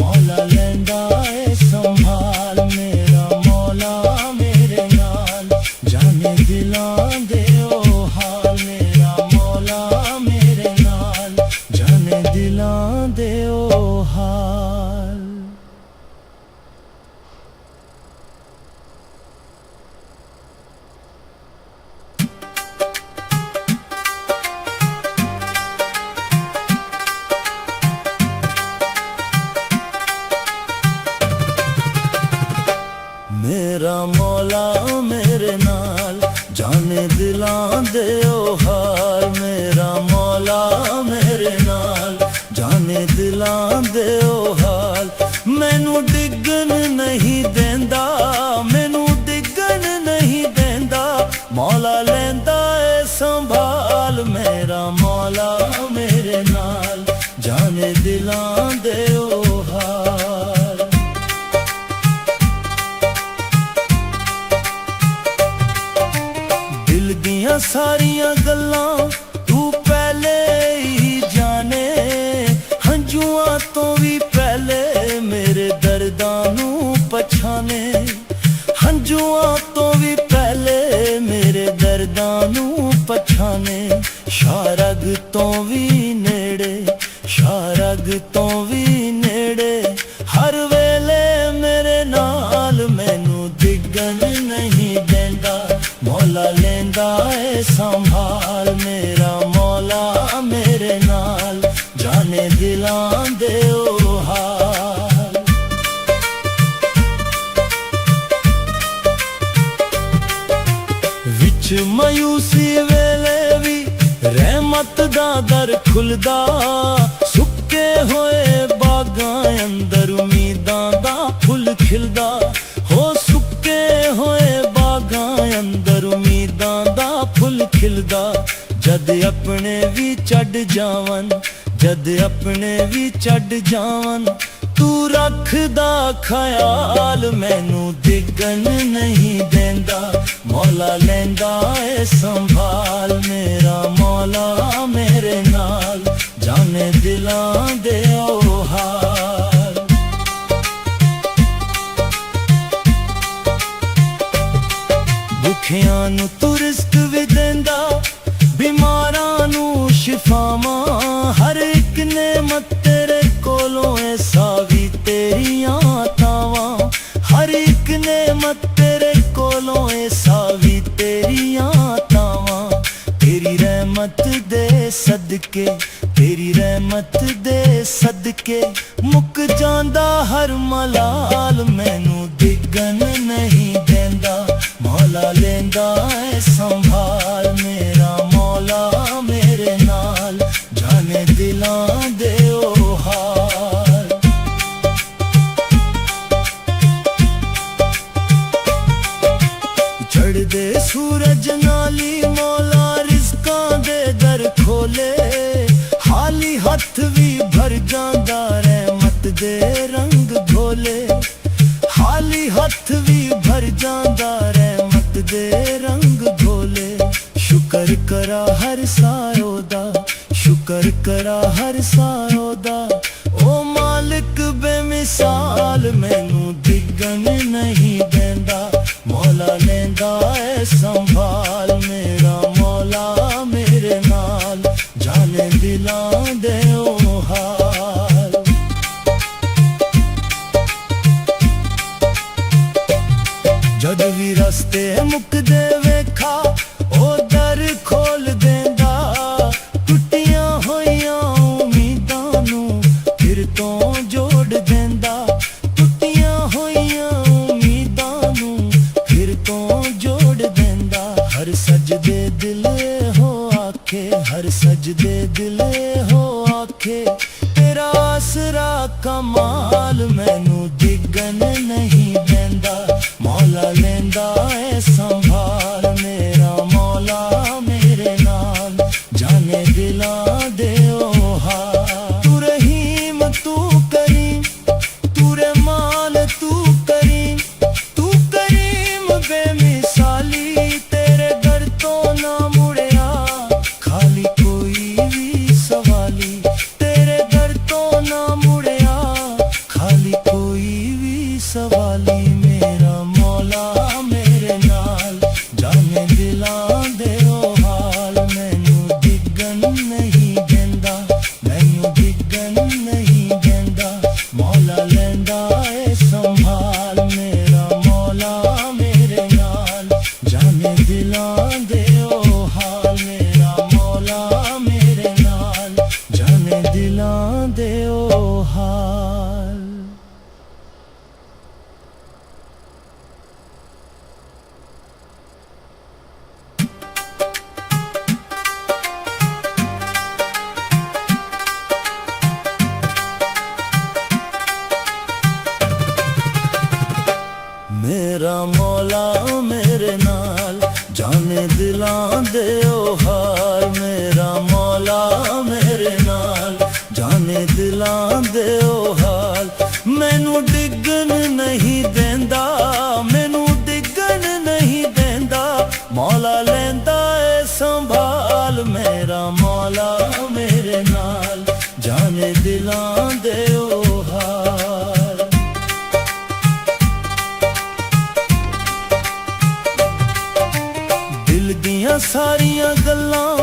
मौला लेंदा ए संभाल मेरा मौला मेरे नाल, जाने दिलां दे ओ हाल मेरा मौला मेरे नाल, जाने दिलां दे ओ हाल। मेरा मौला मेरे नाल जाने दिलां दे ओ हाल मेरा मौला मेरे नाल जाने दिलां दे ओ हाल मैनू डिगन नहीं देंदा मैनू डिगन नहीं देंदा मौला लेंदा ए संभाल मेरा मौला मेरे नाल जाने दिलां दे ओ हाल दिल दियां सारियां गल्लां तू पहले ही जाने हंजुआं तो भी पहले मेरे दर्दां नू पछाने हंजुआं तो भी पहले मेरे दर्दां नू पछाने शारग तो भी नेड़े शारग तो भी नेड़े हर वेले मेरे नाल मैनू डिगन नहीं देंदा मौला लेंदा ए संभाल मेरा मौला मेरे नाल जाने दिलां दे ओ हाल विच मायूसी वेले भी रहमत दा दर खुलदा सुक्के होए बागां अंदर उम्मीदां दा फुल खिलदा हो सुक्के होए बागां अंदर उम्मीदां दा फुल खिलदा जद अपने भी चढ़ जावन जद अपने भी चढ़ जावन तू रखदा ख्याल मैनू डिगन नहीं देंदा मौला लेंदा ए संभाल मेरा मौला मेरे नाल जाने दिलां दे ओ हाल भुखियां नू तू रिज़्क भी देंदा बीमारां नू शिफावां हर एक नेमत तेरे कोलों ऐ सावी तेरियां तावां हर एक नेमत तेरे कोलों ऐ सावी तेरियां तावां तेरी रहमत दे सदके तेरी रहमत दे सदके मुक जांदा हर मलाल मैनू डिगन नहीं देंदा मौला लेंदा ए संभाल मेरा मौला मेरे नाल जाने दिलां दे ओ हाल चढ़दे सूरज नाली मौला रिज़कां दे दर खोले खाली हथ भी भर जांदा रहमत दे रंग घोले खाली हथ भी भर जांदा रहमत दे रंग घोले शुक्र करा हर सायो दा शुक्र करा हर सायो दा ओ मालिक बेमिसाल मैनू डिगन नहीं देंदा मौला लेंदा ए संभाल मेरा मौला मेरे नाल जाने दिलां दे ओ हाल जद भी रस्ते मुकदे वेखा ओ दर खोल देंदा टुटियां होइयां उम्मीदां नू फिर तो जोड़ देंदा टुटियां होइयां उम्मीदां नू फिर तो जोड़ देंदा हर सजदे दिल हो आखे हर सजदे दिल हो आखे तेरा आसरा कमाल मैनू डिगन नहीं देंदा मौला लेंदा ए संभाल मेरा मौला मेरे नाल जाने दिलां दे ओ हाल तू रहीम तू करीम तू रहमान तू करीम बेमिसाली तेरे दर तो ना मुड़िया खाली कोई भी सवाली तेरे दर तो ना मुड़िया खाली कोई भी सवाली मेरा मौला मेरे नाल जाने दिलां दे ओ हाल मेरा मौला मेरे नाल जाने दिलां दे ओ हाल मैनू डिगन नहीं देंदा मैनू डिगन नहीं देंदा मौला लेंदा ए संभाल मेरा मौला मेरे नाल जाने दिलां दे ओ हाल दिल दियां सारियां गल्लां